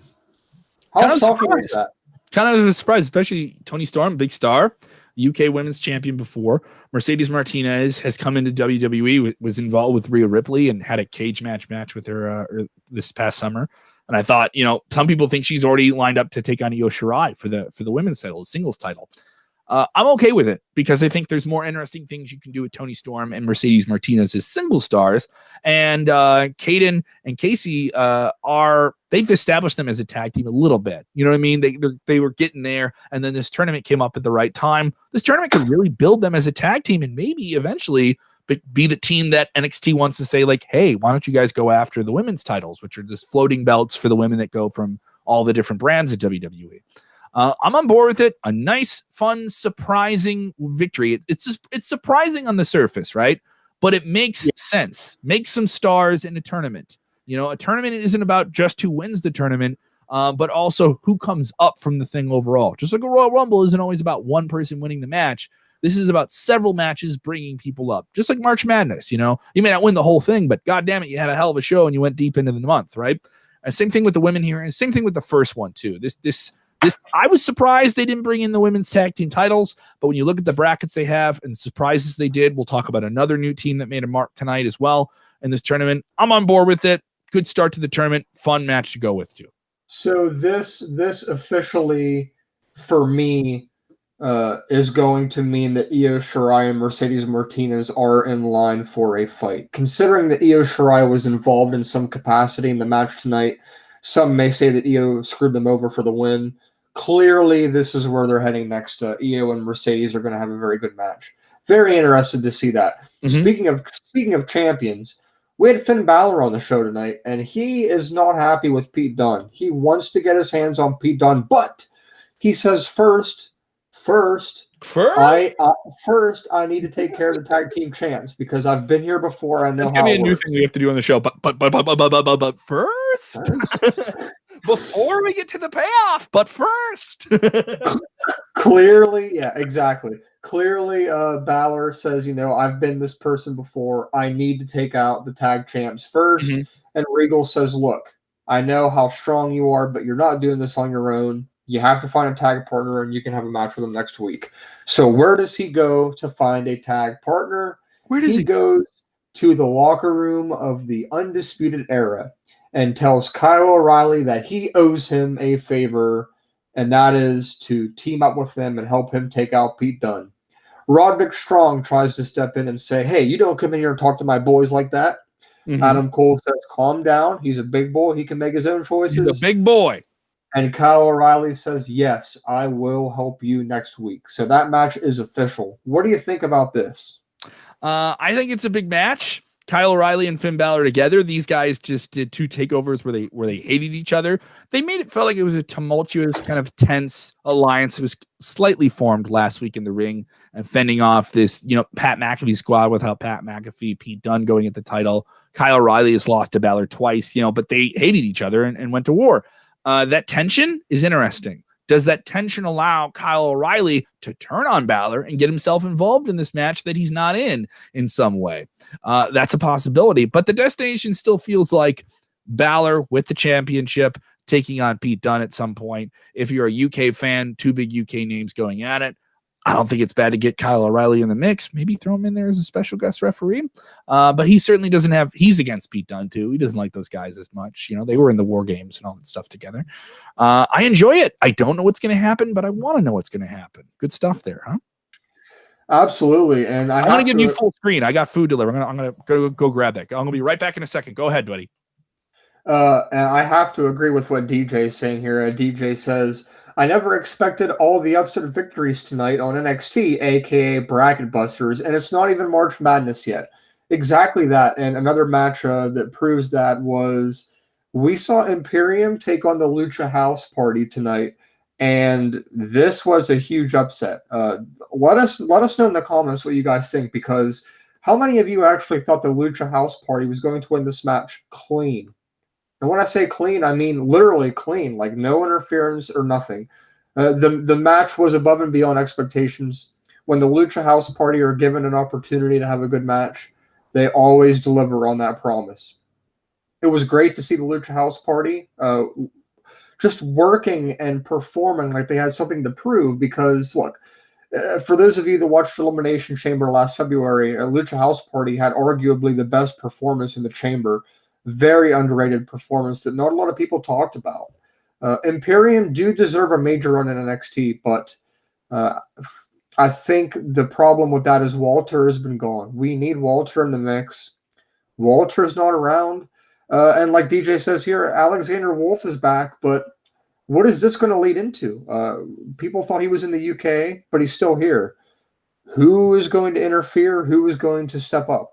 How shocking is that? Kind of a surprise, especially Toni Storm, big star, UK Women's Champion before. Mercedes Martinez has come into WWE, was involved with Rhea Ripley and had a cage match with her this past summer. And I thought, some people think she's already lined up to take on Io Shirai for the women's title, the singles title. I'm okay with it because I think there's more interesting things you can do with Toni Storm and Mercedes Martinez as single stars. And Kaden and Casey they've established them as a tag team a little bit. You know what I mean? They were getting there, and then this tournament came up at the right time. This tournament could really build them as a tag team and maybe eventually be the team that NXT wants to say, like, hey, why don't you guys go after the women's titles, which are just floating belts for the women that go from all the different brands at WWE. I'm on board with it. A nice, fun, surprising victory. It's surprising on the surface, right? But it makes sense. Make some stars in a tournament. A tournament isn't about just who wins the tournament, but also who comes up from the thing overall. Just like a Royal Rumble isn't always about one person winning the match. This is about several matches bringing people up. Just like March Madness, you may not win the whole thing, but God damn it, you had a hell of a show and you went deep into the month, right? And same thing with the women here, and same thing with the first one too. This I was surprised they didn't bring in the women's tag team titles, but when you look at the brackets they have and the surprises they did, we'll talk about another new team that made a mark tonight as well in this tournament. I'm on board with it. Good start to the tournament. Fun match to go with too. So this officially, for me, is going to mean that Io Shirai and Mercedes Martinez are in line for a fight. Considering that Io Shirai was involved in some capacity in the match tonight, some may say that Io screwed them over for the win. Clearly, this is where they're heading next. Io and Mercedes are going to have a very good match. Very interested to see that. Mm-hmm. Speaking of champions, we had Finn Balor on the show tonight, and he is not happy with Pete Dunne. He wants to get his hands on Pete Dunne, but he says first, I need to take care of the tag team champs because I've been here before. I know it's gonna be a new thing we have to do on the show. But first, before we get to the payoff, but first. Clearly, yeah, exactly. Clearly, Balor says, I've been this person before. I need to take out the tag champs first. Mm-hmm. And Regal says, look, I know how strong you are, but you're not doing this on your own. You have to find a tag partner, and you can have a match with him next week. So where does he go to find a tag partner? Where does he goes to the locker room of the Undisputed Era and tells Kyle O'Reilly that he owes him a favor, and that is to team up with them and help him take out Pete Dunne. Roderick Strong tries to step in and say, hey, you don't come in here and talk to my boys like that. Mm-hmm. Adam Cole says, calm down. He's a big boy. He can make his own choices. He's a big boy. And Kyle O'Reilly says, yes, I will help you next week. So that match is official. What do you think about this? I think it's a big match. Kyle O'Reilly and Finn Balor together. These guys just did 2 takeovers where they hated each other. They made it feel like it was a tumultuous, kind of tense alliance. It was slightly formed last week in the ring and fending off this, Pat McAfee squad without Pat McAfee, Pete Dunne going at the title. Kyle O'Reilly has lost to Balor twice, but they hated each other and went to war. That tension is interesting. Does that tension allow Kyle O'Reilly to turn on Balor and get himself involved in this match that he's not in some way? That's a possibility. But the destination still feels like Balor with the championship taking on Pete Dunne at some point. If you're a UK fan, 2 big UK names going at it. I don't think it's bad to get Kyle O'Reilly in the mix. Maybe throw him in there as a special guest referee. But he certainly doesn't have – he's against Pete Dunne too. He doesn't like those guys as much. They were in the War Games and all that stuff together. I enjoy it. I don't know what's going to happen, but I want to know what's going to happen. Good stuff there, huh? Absolutely. And I'm going to give you full screen. I got food delivered. I'm going to go grab that. I'm going to be right back in a second. Go ahead, buddy. And I have to agree with what DJ is saying here. DJ says – I never expected all the upset victories tonight on NXT, aka Bracket Busters, and it's not even March Madness yet. Exactly that. And another match that proves that was we saw Imperium take on the Lucha House Party tonight, and this was a huge upset. Let us know in the comments what you guys think, because how many of you actually thought the Lucha House Party was going to win this match clean? And when I say clean, I mean literally clean, like no interference or nothing. The match was above and beyond expectations. When the Lucha House Party are given an opportunity to have a good match, they always deliver on that promise. It was great to see the Lucha House Party just working and performing like they had something to prove, because, look, for those of you that watched Elimination Chamber last February, Lucha House Party had arguably the best performance in the Chamber. Very underrated performance that not a lot of people talked about. Imperium do deserve a major run in NXT, but I think the problem with that is Walter has been gone. We need Walter in the mix. Walter's not around. And like DJ says here, Alexander Wolf is back, but what is this going to lead into? People thought he was in the UK, but he's still here. Who is going to interfere? Who is going to step up?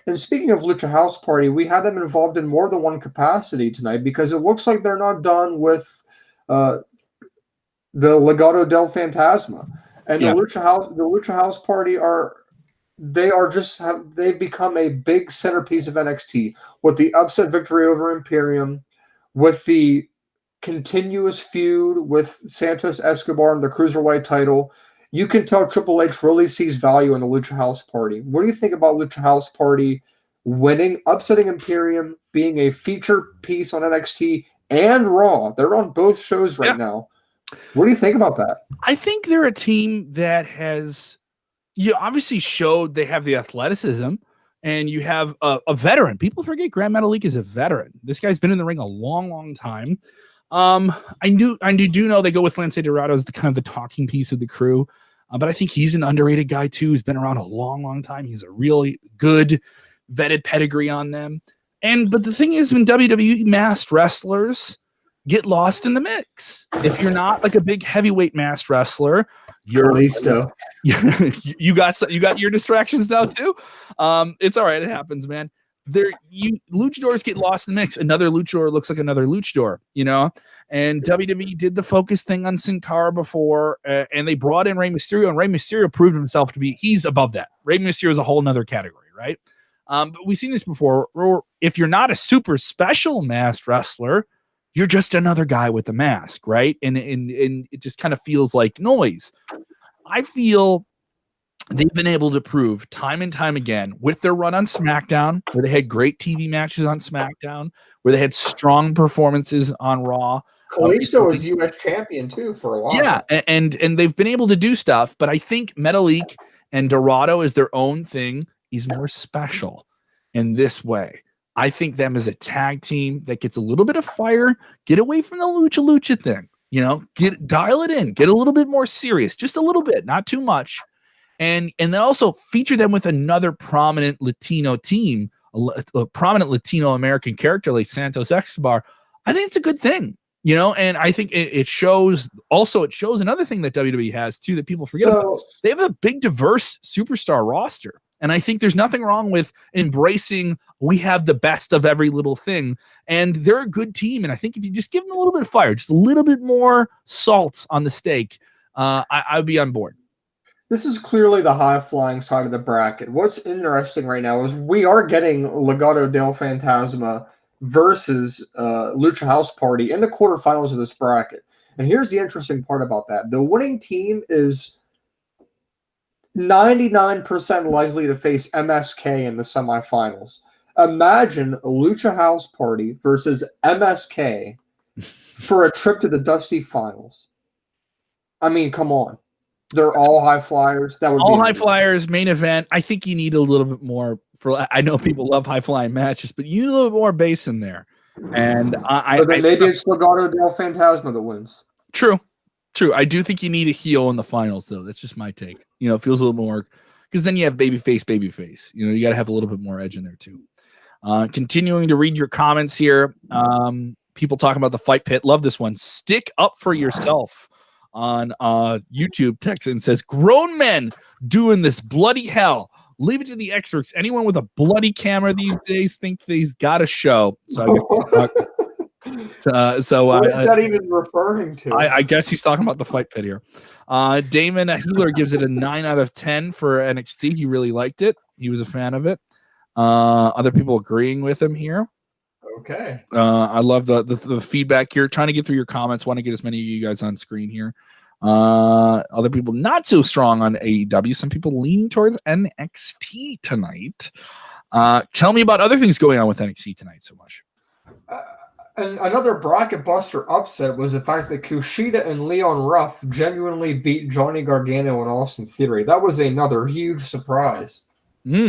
And speaking of Lucha House Party, we had them involved in more than one capacity tonight, because it looks like they're not done with the Legado del Fantasma. And the Lucha House Party they've become a big centerpiece of NXT with the upset victory over Imperium, with the continuous feud with Santos Escobar and the Cruiserweight title. You can tell Triple H really sees value in the Lucha House Party. What do you think about Lucha House Party winning, upsetting Imperium, being a feature piece on NXT and Raw? They're on both shows right now. What do you think about that? I think they're a team that has, obviously showed they have the athleticism, and you have a veteran. People forget Grand Metalik is a veteran. This guy's been in the ring a long, long time. I do know they go with Lance Dorado as the kind of the talking piece of the crew, but I think he's an underrated guy too. He's been around a long, long time. He's a really good vetted pedigree on them. But the thing is, when WWE masked wrestlers get lost in the mix, if you're not like a big heavyweight masked wrestler, you're Kalisto. You got your distractions now too. It's all right. It happens, man. Luchadors get lost in the mix. Another luchador looks like another luchador, and WWE did the focus thing on Sin Cara before, and they brought in Rey Mysterio, and Rey Mysterio proved himself to be, he's above that. Rey Mysterio is a whole nother category, right? But we've seen this before, or if you're not a super special masked wrestler, you're just another guy with a mask, right? And it just kind of feels like noise. I feel they've been able to prove time and time again with their run on SmackDown, where they had great TV matches on SmackDown, where they had strong performances on Raw. Kalisto was U.S. champion too for a while. Yeah, and they've been able to do stuff, but I think Metalik and Dorado is their own thing. He's more special in this way. I think them as a tag team that gets a little bit of fire, get away from the lucha thing, dial it in, get a little bit more serious, just a little bit, not too much. And then also feature them with another prominent Latino team, a prominent Latino American character like Santos Escobar. I think it's a good thing, and I think it shows another thing that WWE has too that people forget about. They have a big, diverse superstar roster. And I think there's nothing wrong with embracing we have the best of every little thing. And they're a good team. And I think if you just give them a little bit of fire, just a little bit more salt on the steak, I would be on board. This is clearly the high-flying side of the bracket. What's interesting right now is we are getting Legado del Fantasma versus Lucha House Party in the quarterfinals of this bracket. And here's the interesting part about that. The winning team is 99% likely to face MSK in the semifinals. Imagine Lucha House Party versus MSK for a trip to the Dusty Finals. I mean, come on. They're all high flyers. That would all be high flyers, main event. I think you need a little bit more for. I know people love high flying matches, but you need a little bit more base in there. And maybe it's Legado del Fantasma that wins. True. I do think you need a heel in the finals, though. That's just my take. It feels a little more because then you have babyface. You got to have a little bit more edge in there too. Continuing to read your comments here. People talking about the fight pit. Love this one. Stick up for yourself. On YouTube text and says, grown men doing this bloody hell. Leave it to the experts. Anyone with a bloody camera these days think they've got a show. So what is that even referring to? I guess he's talking about the fight pit here. Damon Healer gives it a 9 out of 10 for NXT. He really liked it. He was a fan of it. Other people agreeing with him here. Okay. I love the feedback here. Trying to get through your comments. Want to get as many of you guys on screen here. Other people not so strong on AEW. Some people leaning towards NXT tonight. Tell me about other things going on with NXT tonight so much. And another bracket buster upset was the fact that Kushida and Leon Ruff genuinely beat Johnny Gargano and Austin Theory. That was another huge surprise.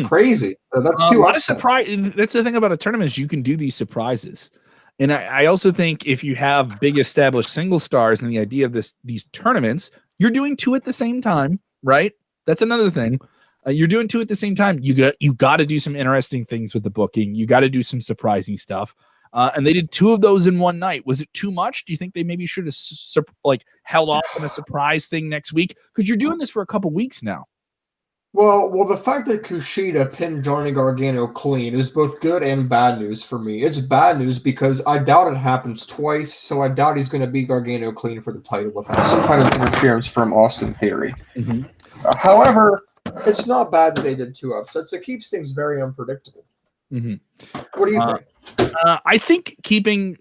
Crazy. That's a lot of surprise. That's the thing about a tournament is you can do these surprises. And I also think if you have big established single stars and the idea of these tournaments, you're doing two at the same time, right? That's another thing. You're doing two at the same time. You got to do some interesting things with the booking. You got to do some surprising stuff. And they did two of those in one night. Was it too much? Do you think they maybe should have held off on a surprise thing next week? Because you're doing this for a couple weeks now. Well, the fact that Kushida pinned Johnny Gargano clean is both good and bad news for me. It's bad news because I doubt it happens twice, so I doubt he's going to beat Gargano clean for the title without some kind of interference from Austin Theory. Mm-hmm. However, it's not bad that they did two upsets. It keeps things very unpredictable. Mm-hmm. What do you think? I think keeping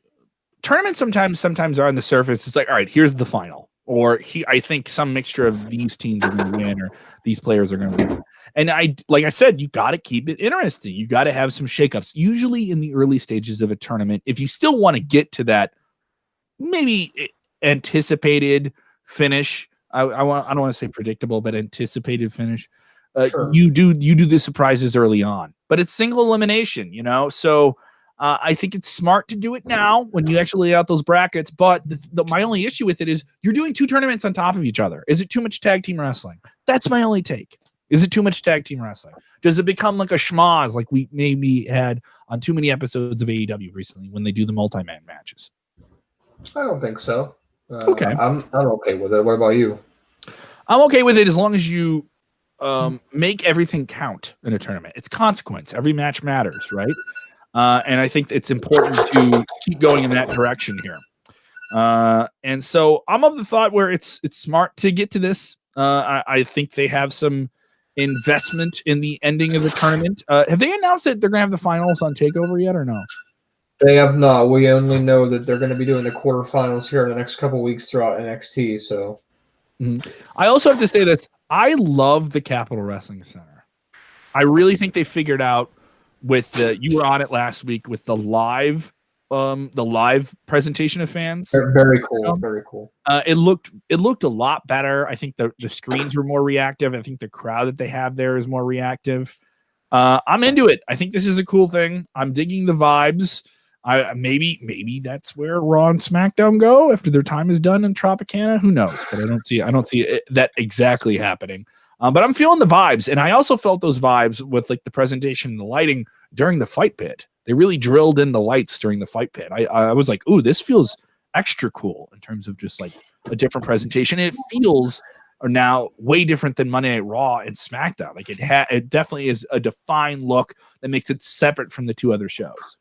tournaments sometimes are on the surface. It's like, all right, here's the final. Or I think some mixture of these teams are going to win, or these players are going to win. And like I said, you got to keep it interesting. You got to have some shakeups. Usually in the early stages of a tournament, if you still want to get to that maybe anticipated finish, I don't want to say predictable, but anticipated finish. Sure. You do the surprises early on, but it's single elimination, So I think it's smart to do it now when you actually lay out those brackets. But my only issue with it is you're doing two tournaments on top of each other. Is it too much tag team wrestling? That's my only take. Is it too much tag team wrestling? Does it become like a schmoz like we maybe had on too many episodes of AEW recently when they do the multi-man matches? I don't think so. Okay. I'm okay with it. What about you? I'm okay with it as long as you make everything count in a tournament. It's consequence. Every match matters, right? And I think it's important to keep going in that direction here. And so I'm of the thought where it's smart to get to this. I think they have some investment in the ending of the tournament. Have they announced that they're going to have the finals on TakeOver yet or no? They have not. We only know that they're going to be doing the quarterfinals here in the next couple weeks throughout NXT. So, I also have to say this. I love the Capitol Wrestling Center. I really think they figured out with you were on it last week with the live presentation of fans. Very cool. Very cool. It looked a lot better. I think the screens were more reactive. I think the crowd that they have there is more reactive. I'm into it. I think this is a cool thing. I'm digging the vibes. Maybe that's where Raw and SmackDown go after their time is done in Tropicana. Who knows? But I don't see that exactly happening. But I'm feeling the vibes, and I also felt those vibes with like the presentation and the lighting during the fight pit. They really drilled in the lights during the fight pit. I was like, ooh, this feels extra cool in terms of just like a different presentation. It feels are now way different than Monday Night Raw and SmackDown. Like it definitely is a defined look that makes it separate from the two other shows.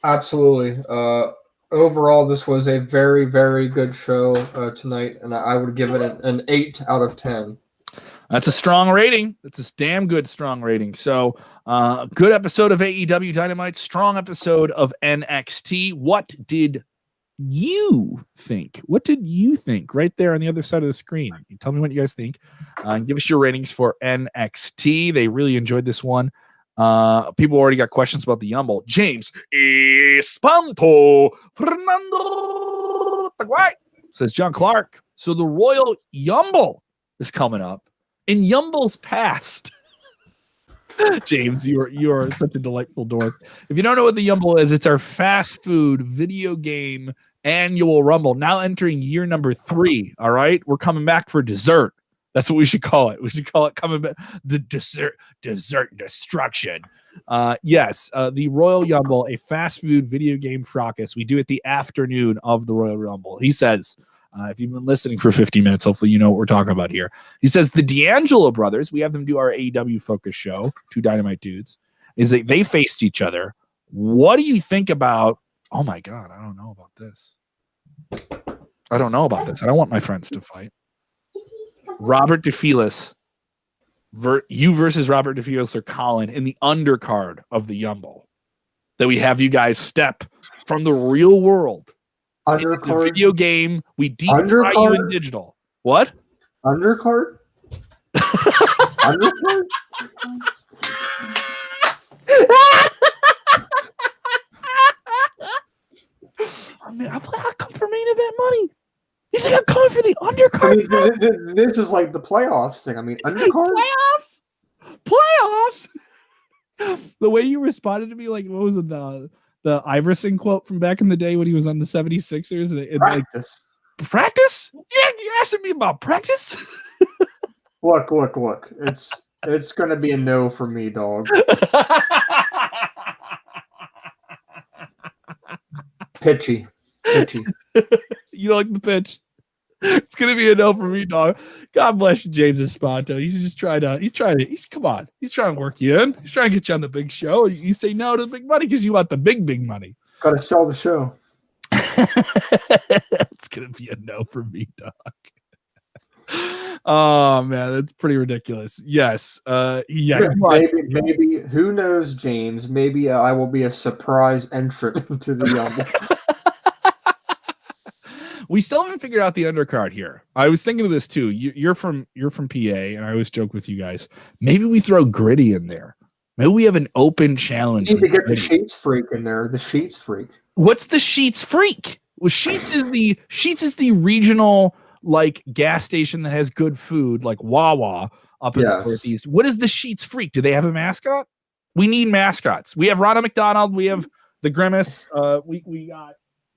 Absolutely. Overall, this was a very, very good show tonight, and I would give it an 8 out of 10. That's a strong rating. That's a damn good strong rating. So, good episode of AEW Dynamite, strong episode of NXT. What did you think? What did you think right there on the other side of the screen? You tell me what you guys think. Give us your ratings for NXT. They really enjoyed this one. People already got questions about the Yumble. James Espanto Fernando says John Clark. So the Royal Yumble is coming up in Yumble's past. James, you are such a delightful dork. If you don't know what the Yumble is, it's our fast food video game annual rumble. Now entering year number 3. All right, we're coming back for dessert. That's what we should call it. We should call it coming back the dessert destruction. Yes, the Royal Yumble, a fast food video game fracas. We do it the afternoon of the Royal Rumble. He says, if you've been listening for 50 minutes, hopefully you know what we're talking about here. He says the D'Angelo brothers, we have them do our AEW focus show, 2 Dynamite dudes, is that they faced each other. What do you think about, oh my God, I don't know about this. I don't know about this. I don't want my friends to fight. Robert DeFelice, you versus Robert DeFelice or Colin in the undercard of the Yumble. That we have you guys step from the real world. Undercard? The video game, we deep fry you in digital. What? Undercard? Undercard? I mean, I come for main event money. You think I'm coming for the undercard? I mean, this is like the playoffs thing. I mean, undercard? Playoffs? The way you responded to me, like, what was it, the Iverson quote from back in the day when he was on the 76ers? Practice. Like, practice? Yeah, you're asking me about practice? Look. It's going to be a no for me, dog. Pitchy. You don't like the pitch? It's gonna be a no for me, dog. God bless you, James Espanto. He's trying to work you in. He's trying to get you on the big show. You say no to the big money because you want the big money. Gotta sell the show. It's gonna be a no for me, dog. Oh man, that's pretty ridiculous. Yes. Yeah. Maybe who knows, James? Maybe I will be a surprise entrant into the Yumble. We still haven't figured out the undercard here. I was thinking of this too. You're from PA, and I always joke with you guys. Maybe we throw Gritty in there. Maybe we have an open challenge. We need to get the Sheets Freak in there. The Sheets Freak. What's the Sheets Freak? Well, Sheets is the regional like gas station that has good food, like Wawa up in the Northeast. What is the Sheets Freak? Do they have a mascot? We need mascots. We have Ronald McDonald. We have the Grimace. We got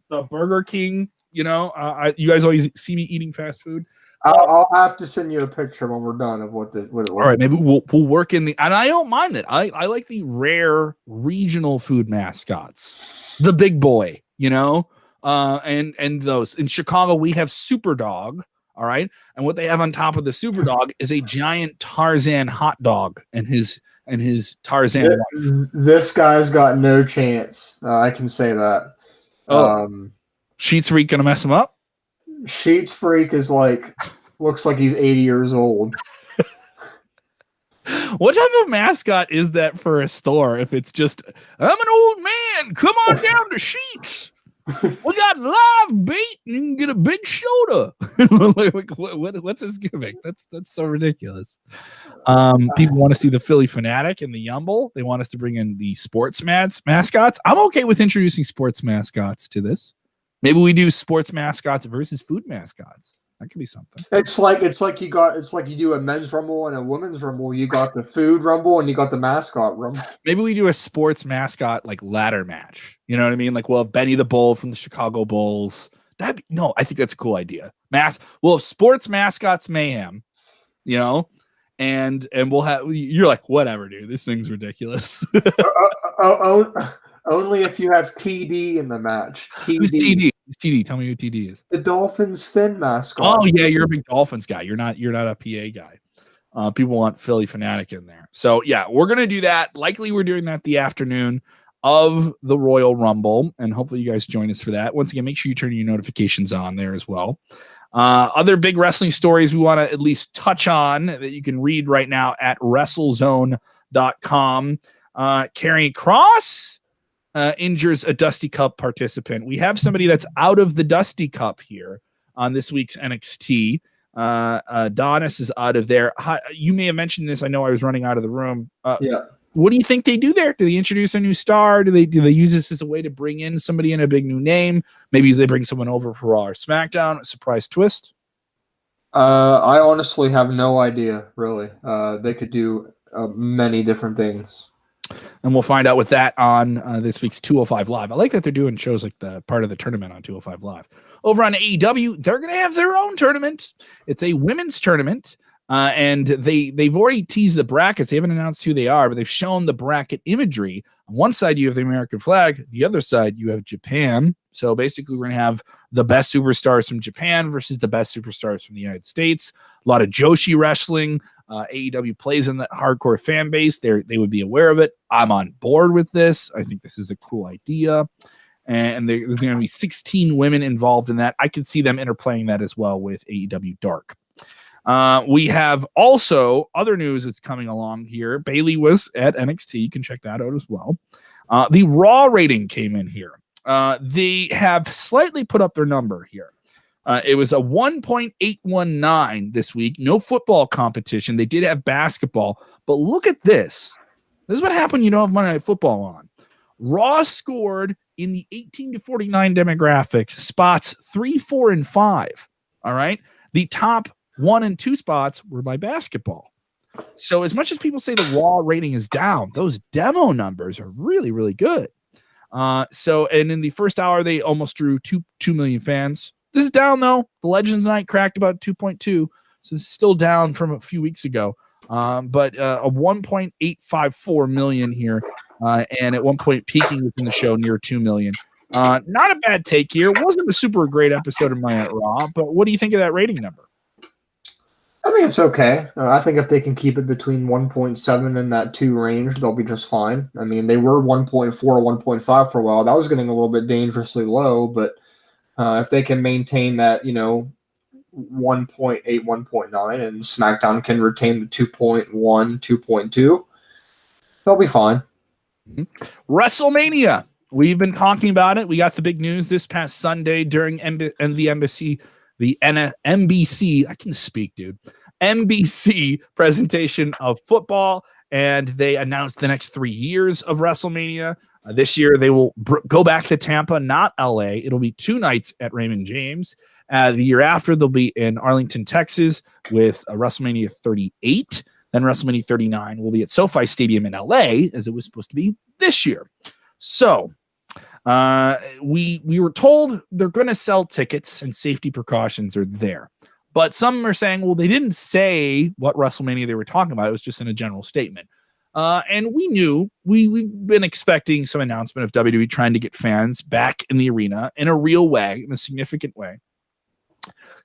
the Burger King. You know, you guys always see me eating fast food. I'll have to send you a picture when we're done of what it was. All right, maybe we'll work in the, and I don't mind it. I like the rare regional food mascots, the big boy, you know, and those in Chicago we have Super Dog. All right, and what they have on top of the Super Dog is a giant Tarzan hot dog and his Tarzan. This guy's got no chance. I can say that. Sheets Freak gonna mess him up? Sheets Freak is looks like he's 80 years old. What type of mascot is that for a store? If it's just, I'm an old man, come on down to Sheets. We got live bait and you can get a big soda. What's his gimmick? That's so ridiculous. People want to see the Philly Fanatic and the Yumble. They want us to bring in the sports mascots. I'm okay with introducing sports mascots to this. Maybe we do sports mascots versus food mascots. That could be something. It's like you do a men's rumble and a women's rumble. You got the food rumble and you got the mascot rumble. Maybe we do a sports mascot like ladder match. You know what I mean? Like we'll have Benny the Bull from the Chicago Bulls. I think that's a cool idea. We'll have sports mascots mayhem, you know, and we'll have. You're like, whatever, dude. This thing's ridiculous. Only if you have TD in the match. Who's TD? TD. Tell me who TD is. The Dolphins Fin mascot. Oh yeah, you're a big Dolphins guy. You're not a PA guy. People want Philly Fanatic in there. So yeah, we're gonna do that. Likely we're doing that the afternoon of the Royal Rumble, and hopefully you guys join us for that. Once again, make sure you turn your notifications on there as well. Other big wrestling stories we want to at least touch on that you can read right now at WrestleZone.com. Karrion Kross injures a Dusty Cup participant. We have somebody that's out of the Dusty Cup here on this week's NXT. Adonis is out of there. You may have mentioned this. I know I was running out of the room. Yeah. What do you think they do there? Do they introduce a new star? Do they use this as a way to bring in somebody in a big new name? Maybe they bring someone over for Raw or SmackDown, a surprise twist? I honestly have no idea, really. They could do many different things. And we'll find out with that on this week's 205 Live. I like that they're doing shows like the part of the tournament on 205 Live. Over on AEW, they're going to have their own tournament. It's a women's tournament. And they've already teased the brackets. They haven't announced who they are, but they've shown the bracket imagery. On one side, you have the American flag. The other side, you have Japan. So basically, we're going to have the best superstars from Japan versus the best superstars from the United States. A lot of Joshi wrestling. AEW plays in that hardcore fan base. They would be aware of it. I'm on board with this. I think this is a cool idea. And there's going to be 16 women involved in that. I could see them interplaying that as well with AEW Dark. We have also other news that's coming along here. Bayley was at NXT. You can check that out as well. The Raw rating came in here. They have slightly put up their number here. It was a 1.819 this week. No football competition. They did have basketball. But look at this. This is what happened when you don't have Monday Night Football on. Raw scored in the 18 to 49 demographics spots 3, 4, and 5. All right. The top 1 and 2 spots were by basketball. So as much as people say the Raw rating is down, those demo numbers are really, really good. And in the first hour, they almost drew 2 million fans. This is down, though. The Legends Night cracked about 2.2, so this is still down from a few weeks ago. But a 1.854 million here, and at one point peaking within the show near 2 million. Not a bad take here. It wasn't a super great episode of Monday Night Raw, but what do you think of that rating number? I think it's okay. I think if they can keep it between 1.7 and that 2 range, they'll be just fine. I mean, they were 1.4, 1.5 for a while. That was getting a little bit dangerously low, but if they can maintain that, 1.8, 1.9, and SmackDown can retain the 2.1, 2.2, they'll be fine. WrestleMania. We've been talking about it. We got the big news this past Sunday during NBC. I can speak, dude. NBC presentation of football, and they announced the next 3 years of WrestleMania. This year, they will go back to Tampa, not LA. It'll be 2 nights at Raymond James. The year after, they'll be in Arlington, Texas, with WrestleMania 38. Then WrestleMania 39 will be at SoFi Stadium in LA, as it was supposed to be this year. So we were told they're going to sell tickets and safety precautions are there. But some are saying, well, they didn't say what WrestleMania they were talking about. It was just in a general statement. And we knew we've been expecting some announcement of WWE trying to get fans back in the arena in a real way, in a significant way.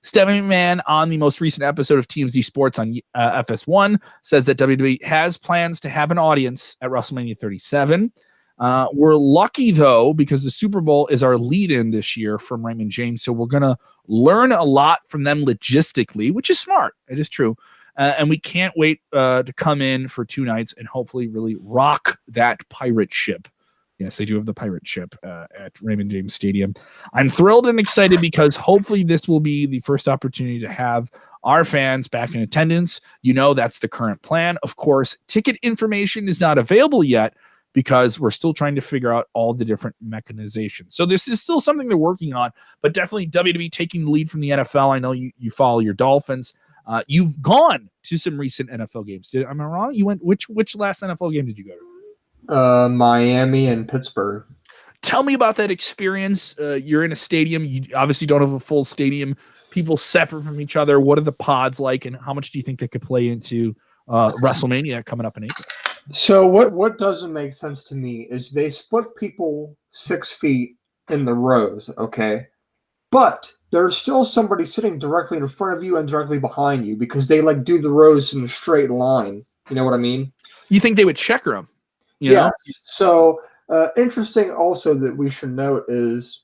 Stephanie McMahon on the most recent episode of TMZ Sports on FS1 says that WWE has plans to have an audience at WrestleMania 37. We're lucky, though, because the Super Bowl is our lead-in this year from Raymond James. So we're going to learn a lot from them logistically, which is smart. It is true. And we can't wait to come in for 2 nights and hopefully really rock that pirate ship. Yes, they do have the pirate ship at Raymond James Stadium. I'm thrilled and excited because hopefully this will be the first opportunity to have our fans back in attendance. That's the current plan. Of course, ticket information is not available yet because we're still trying to figure out all the different mechanizations. So this is still something they're working on, but definitely WWE taking the lead from the NFL. I know you follow your Dolphins. You've gone to some recent NFL games. Am I wrong? You went which last NFL game did you go to? Miami and Pittsburgh. Tell me about that experience. You're in a stadium. You obviously don't have a full stadium. People separate from each other. What are the pods like, and how much do you think they could play into WrestleMania coming up in April? So what doesn't make sense to me is they split people 6 feet in the rows, okay? But there's still somebody sitting directly in front of you and directly behind you because they like do the rows in a straight line. You know what I mean? You think they would checker them? Yes. So interesting also that we should note is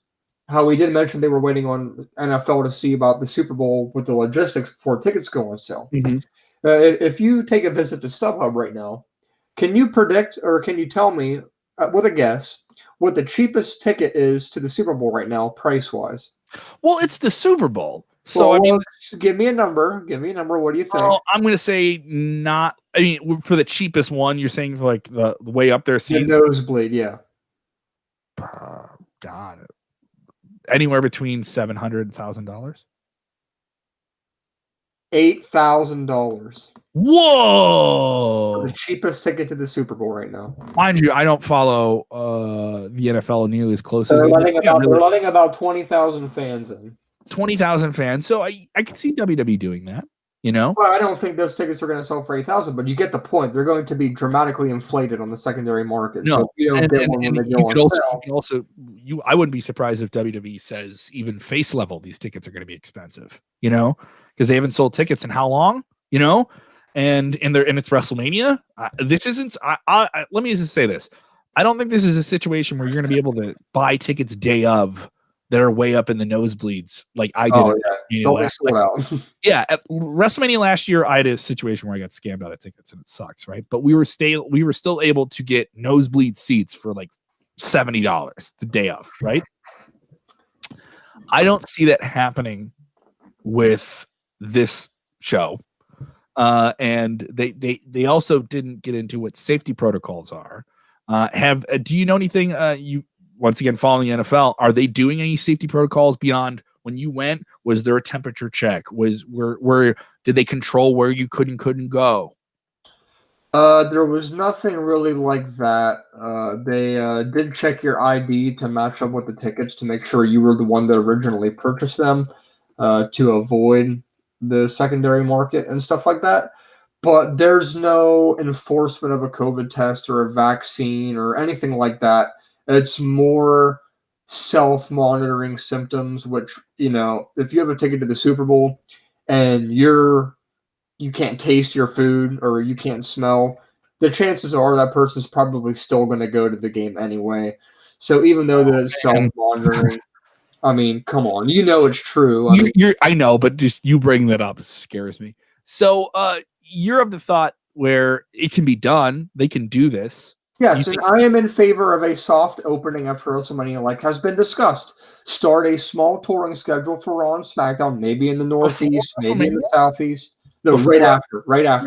how we did mention they were waiting on NFL to see about the Super Bowl with the logistics before tickets go on sale. Mhm. If you take a visit to StubHub right now, can you predict or can you tell me with a guess what the cheapest ticket is to the Super Bowl right now, price wise? Well, it's the Super Bowl. So, I mean, give me a number. Give me a number. What do you think? oh, I'm going to say not. I mean, for the cheapest one, you're saying for like the way up there The seats? nosebleed, yeah. God. Anywhere between $700 and $1,000. $8,000. Whoa! The cheapest ticket to the Super Bowl right now. Mind you, I don't follow the NFL nearly as close as They're they do. letting about 20,000 fans in. 20,000 fans. So I can see WWE doing that. You know, well, I don't think those tickets are going to sell for 8,000, but you get the point. They're going to be dramatically inflated on the secondary market. No, so if you don't get one when they go on sale, I wouldn't be surprised if WWE says even face level these tickets are going to be expensive. You know, because they haven't sold tickets in how long? You know, and it's WrestleMania. This isn't. Let me just say this. I don't think this is a situation where you're going to be able to buy tickets day of that are way up in the nosebleeds like I did. Don't be sold out. Yeah, at WrestleMania last year, I had a situation where I got scammed out of tickets, and it sucks, right? But we were still able to get nosebleed seats for like $70 the day of, right? I don't see that happening with this show, and they also didn't get into what safety protocols are. Do you know anything? You once again following the NFL, are they doing any safety protocols beyond? When you went, was there a temperature check? Where did they control where you could and couldn't go? There was nothing really like that. They did check your ID to match up with the tickets to make sure you were the one that originally purchased them to avoid the secondary market and stuff like that. But there's no enforcement of a COVID test or a vaccine or anything like that. It's more self-monitoring symptoms, which, if you have a ticket to the Super Bowl and you can't taste your food or you can't smell, the chances are that person's probably still going to go to the game anyway. So even though that it's self-monitoring, I mean, come on, it's true. I know, but just you bring that up scares me. So you're of the thought where it can be done. They can do this. Yes, and I am in favor of a soft opening after WrestleMania, like has been discussed. Start a small touring schedule for Raw and SmackDown, maybe in the Northeast, maybe in the Southeast. No, right after. I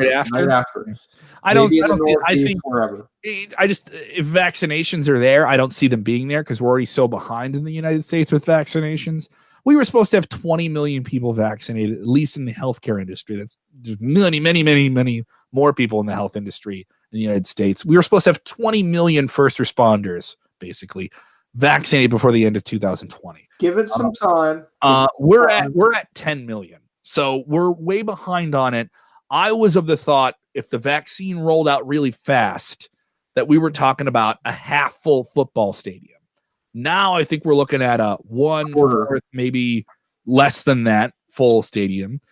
think wherever. If vaccinations are there, I don't see them being there because we're already so behind in the United States with vaccinations. We were supposed to have 20 million people vaccinated, at least in the healthcare industry. There's many more people in the health industry in the United States. We were supposed to have 20 million first responders, basically, vaccinated before the end of 2020. Give it some time. We're at 10 million. So we're way behind on it. I was of the thought if the vaccine rolled out really fast, that we were talking about a half full football stadium. Now I think we're looking at a 1/4, maybe less than that full stadium.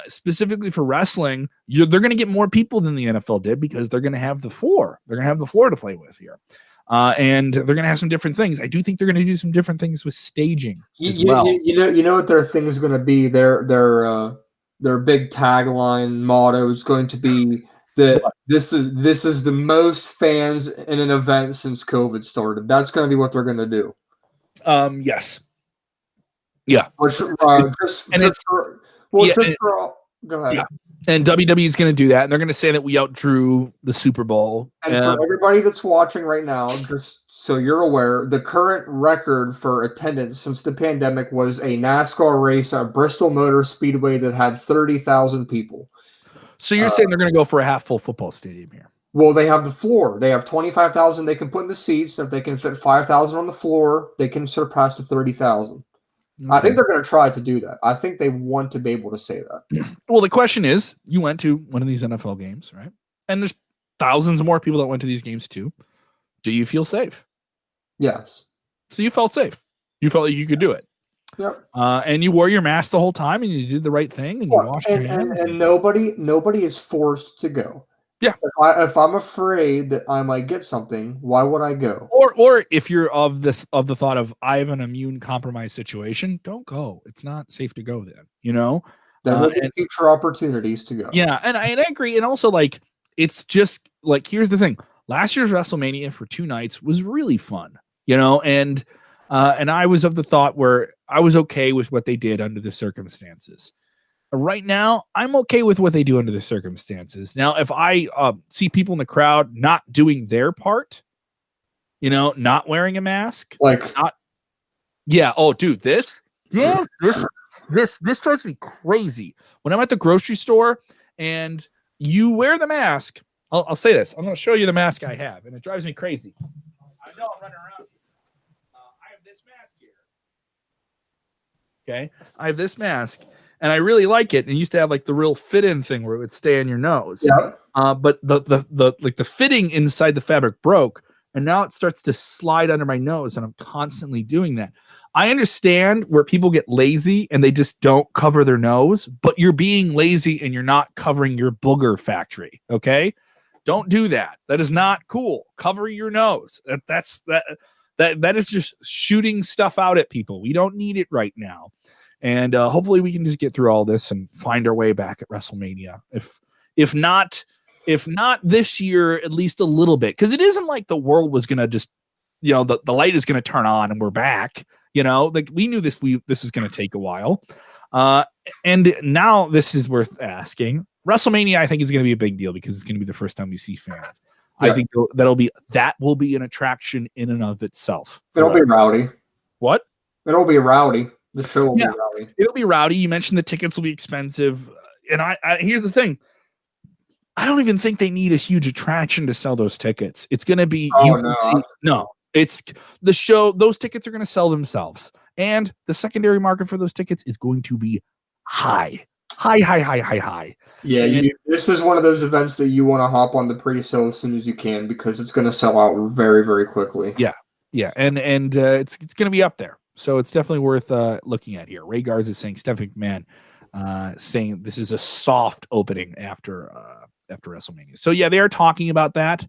Specifically for wrestling, they're going to get more people than the NFL did because they're going to have the floor. They're going to have the floor to play with here. And they're going to have some different things. I do think they're going to do some different things with staging as well. You know what their thing is going to be? Their big tagline motto is going to be that this is the most fans in an event since COVID started. That's going to be what they're going to do. Yes. Yeah. Go ahead. Yeah. And WWE is going to do that, and they're going to say that we outdrew the Super Bowl. And for everybody that's watching right now, just so you're aware, the current record for attendance since the pandemic was a NASCAR race at Bristol Motor Speedway that had 30,000 people. So you're saying they're going to go for a half-full football stadium here? Well, they have the floor. They have 25,000 they can put in the seats. If they can fit 5,000 on the floor, they can surpass the 30,000. Okay. I think they're going to try to do that. I think they want to be able to say that. Well, the question is, you went to one of these NFL games, right? And there's thousands more people that went to these games too. Do you feel safe? Yes. So you felt safe. You felt like you could do it. Yep. And you wore your mask the whole time, and you did the right thing, and you washed your hands. And nobody is forced to go. Yeah. If I'm afraid that I might get something, why would I go? Or if you're of the thought of I have an immune compromised situation, don't go. It's not safe to go then. There will be future opportunities to go. Yeah, and I agree. And also, like, it's just like, here's the thing: last year's WrestleMania for 2 nights was really fun, and I was of the thought where I was okay with what they did under the circumstances. Right now, I'm okay with what they do under the circumstances. Now, if I see people in the crowd not doing their part, not wearing a mask, dude, this drives me crazy. When I'm at the grocery store and you wear the mask, I'll say this. I'm going to show you the mask I have, and it drives me crazy. I know I'm running around. I have this mask here. Okay, I have this mask, and I really like it. And it used to have like the real fit-in thing where it would stay on your nose. Yeah. But the fitting inside the fabric broke, and now it starts to slide under my nose, and I'm constantly doing that. I understand where people get lazy and they just don't cover their nose, but you're being lazy and you're not covering your booger factory. Okay, don't do that. That is not cool. Cover your nose. That is just shooting stuff out at people. We don't need it right now. And hopefully we can just get through all this and find our way back at WrestleMania. If not this year, at least a little bit, because it isn't like the world was gonna just, the light is gonna turn on and we're back. Like we knew this was gonna take a while. And now this is worth asking. WrestleMania, I think, is gonna be a big deal because it's gonna be the first time we see fans. Yeah. I think that will be an attraction in and of itself. It'll be rowdy. What? It'll be rowdy. The show will be rowdy. It'll be rowdy. You mentioned the tickets will be expensive. And I here's the thing. I don't even think they need a huge attraction to sell those tickets. It's going to be it's the show. Those tickets are going to sell themselves. And the secondary market for those tickets is going to be high. Yeah, this is one of those events that you want to hop on the pre-sale as soon as you can because it's going to sell out very, very quickly. Yeah, and it's going to be up there, so it's definitely worth looking at here. Ray Garza is saying Stephanie McMahon saying this is a soft opening after WrestleMania. So yeah, they are talking about that.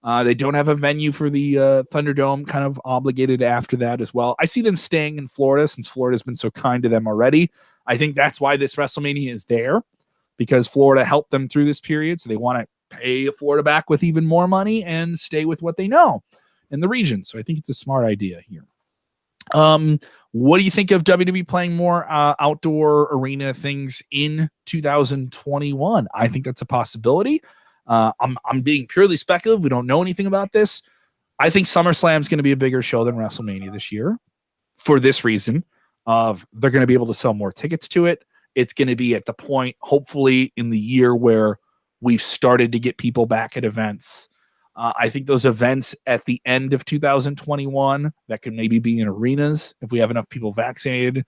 They don't have a venue for the Thunderdome, kind of obligated after that as well. I see them staying in Florida since Florida's been so kind to them already. I think that's why this WrestleMania is there, because Florida helped them through this period. So they want to pay Florida back with even more money and stay with what they know in the region. So I think it's a smart idea here. What do you think of WWE playing more outdoor arena things in 2021? I think that's a possibility. I'm being purely speculative. We don't know anything about this. I think SummerSlam is going to be a bigger show than WrestleMania this year for this reason of they're going to be able to sell more tickets to it. It's going to be at the point, hopefully, in the year where we've started to get people back at events. I think those events at the end of 2021 that could maybe be in arenas if we have enough people vaccinated,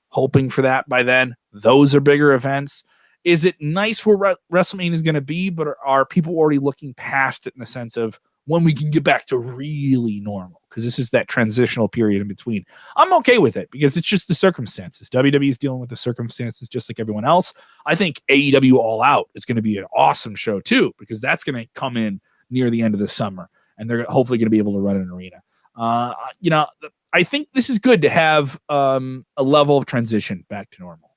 hoping for that by then. Those are bigger events. Is it nice where WrestleMania is going to be, but are people already looking past it in the sense of when we can get back to really normal? Because this is that transitional period in between. I'm okay with it because it's just the circumstances. WWE is dealing with the circumstances just like everyone else. I think AEW All Out is going to be an awesome show too, because that's going to come in near the end of the summer, and they're hopefully going to be able to run an arena. I think this is good to have a level of transition back to normal.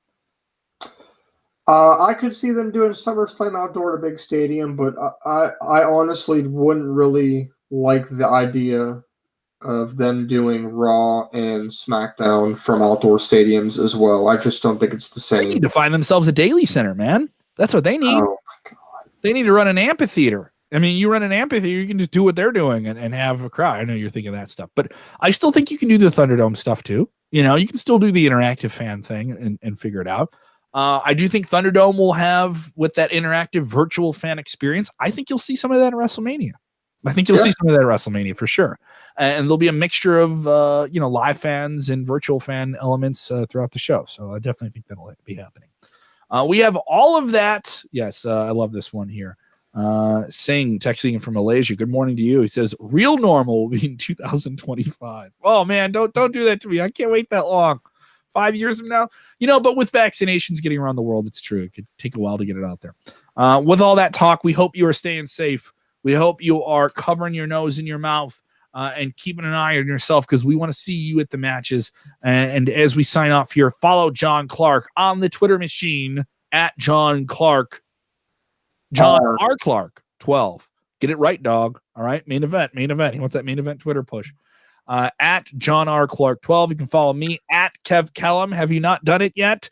I could see them doing SummerSlam outdoor at a big stadium, but I honestly wouldn't really like the idea of them doing Raw and SmackDown from outdoor stadiums as well. I just don't think it's the same. They need to find themselves a daily center, man. That's what they need. Oh my God. They need to run an amphitheater. I mean, you run an amphitheater, you can just do what they're doing and have a crowd. I know you're thinking that stuff, but I still think you can do the Thunderdome stuff too. You can still do the interactive fan thing and figure it out. I do think Thunderdome will have, with that interactive virtual fan experience, I think you'll see some of that at WrestleMania. I think you'll see some of that at WrestleMania for sure. And there'll be a mixture of, live fans and virtual fan elements throughout the show. So I definitely think that'll be happening. We have all of that. Yes, I love this one here. Singh texting from Malaysia. Good morning to you. He says, real normal will be in 2025. Oh man, don't do that to me. I can't wait that long 5 years from now? But with vaccinations getting around the world, it's true. It could take a while to get it out there. With all that talk, we hope you are staying safe. We hope you are covering your nose and your mouth and keeping an eye on yourself, because we want to see you at the matches. And as we sign off here, follow John Clark on the Twitter machine at John Clark. John R. Clark 12. Get it right, dog. All right. Main event. He wants that main event Twitter push. At John R. Clark 12. You can follow me at Kev Kellum. Have you not done it yet?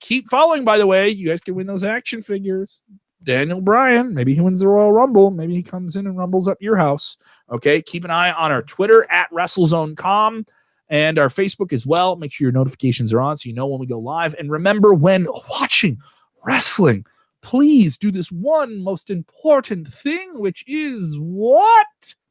Keep following, by the way. You guys can win those action figures. Daniel Bryan, maybe he wins the Royal Rumble. Maybe he comes in and rumbles up your house. Okay. Keep an eye on our Twitter at WrestleZone.com and our Facebook as well. Make sure your notifications are on so you know when we go live. And remember, when watching wrestling, please do this one most important thing, which is what?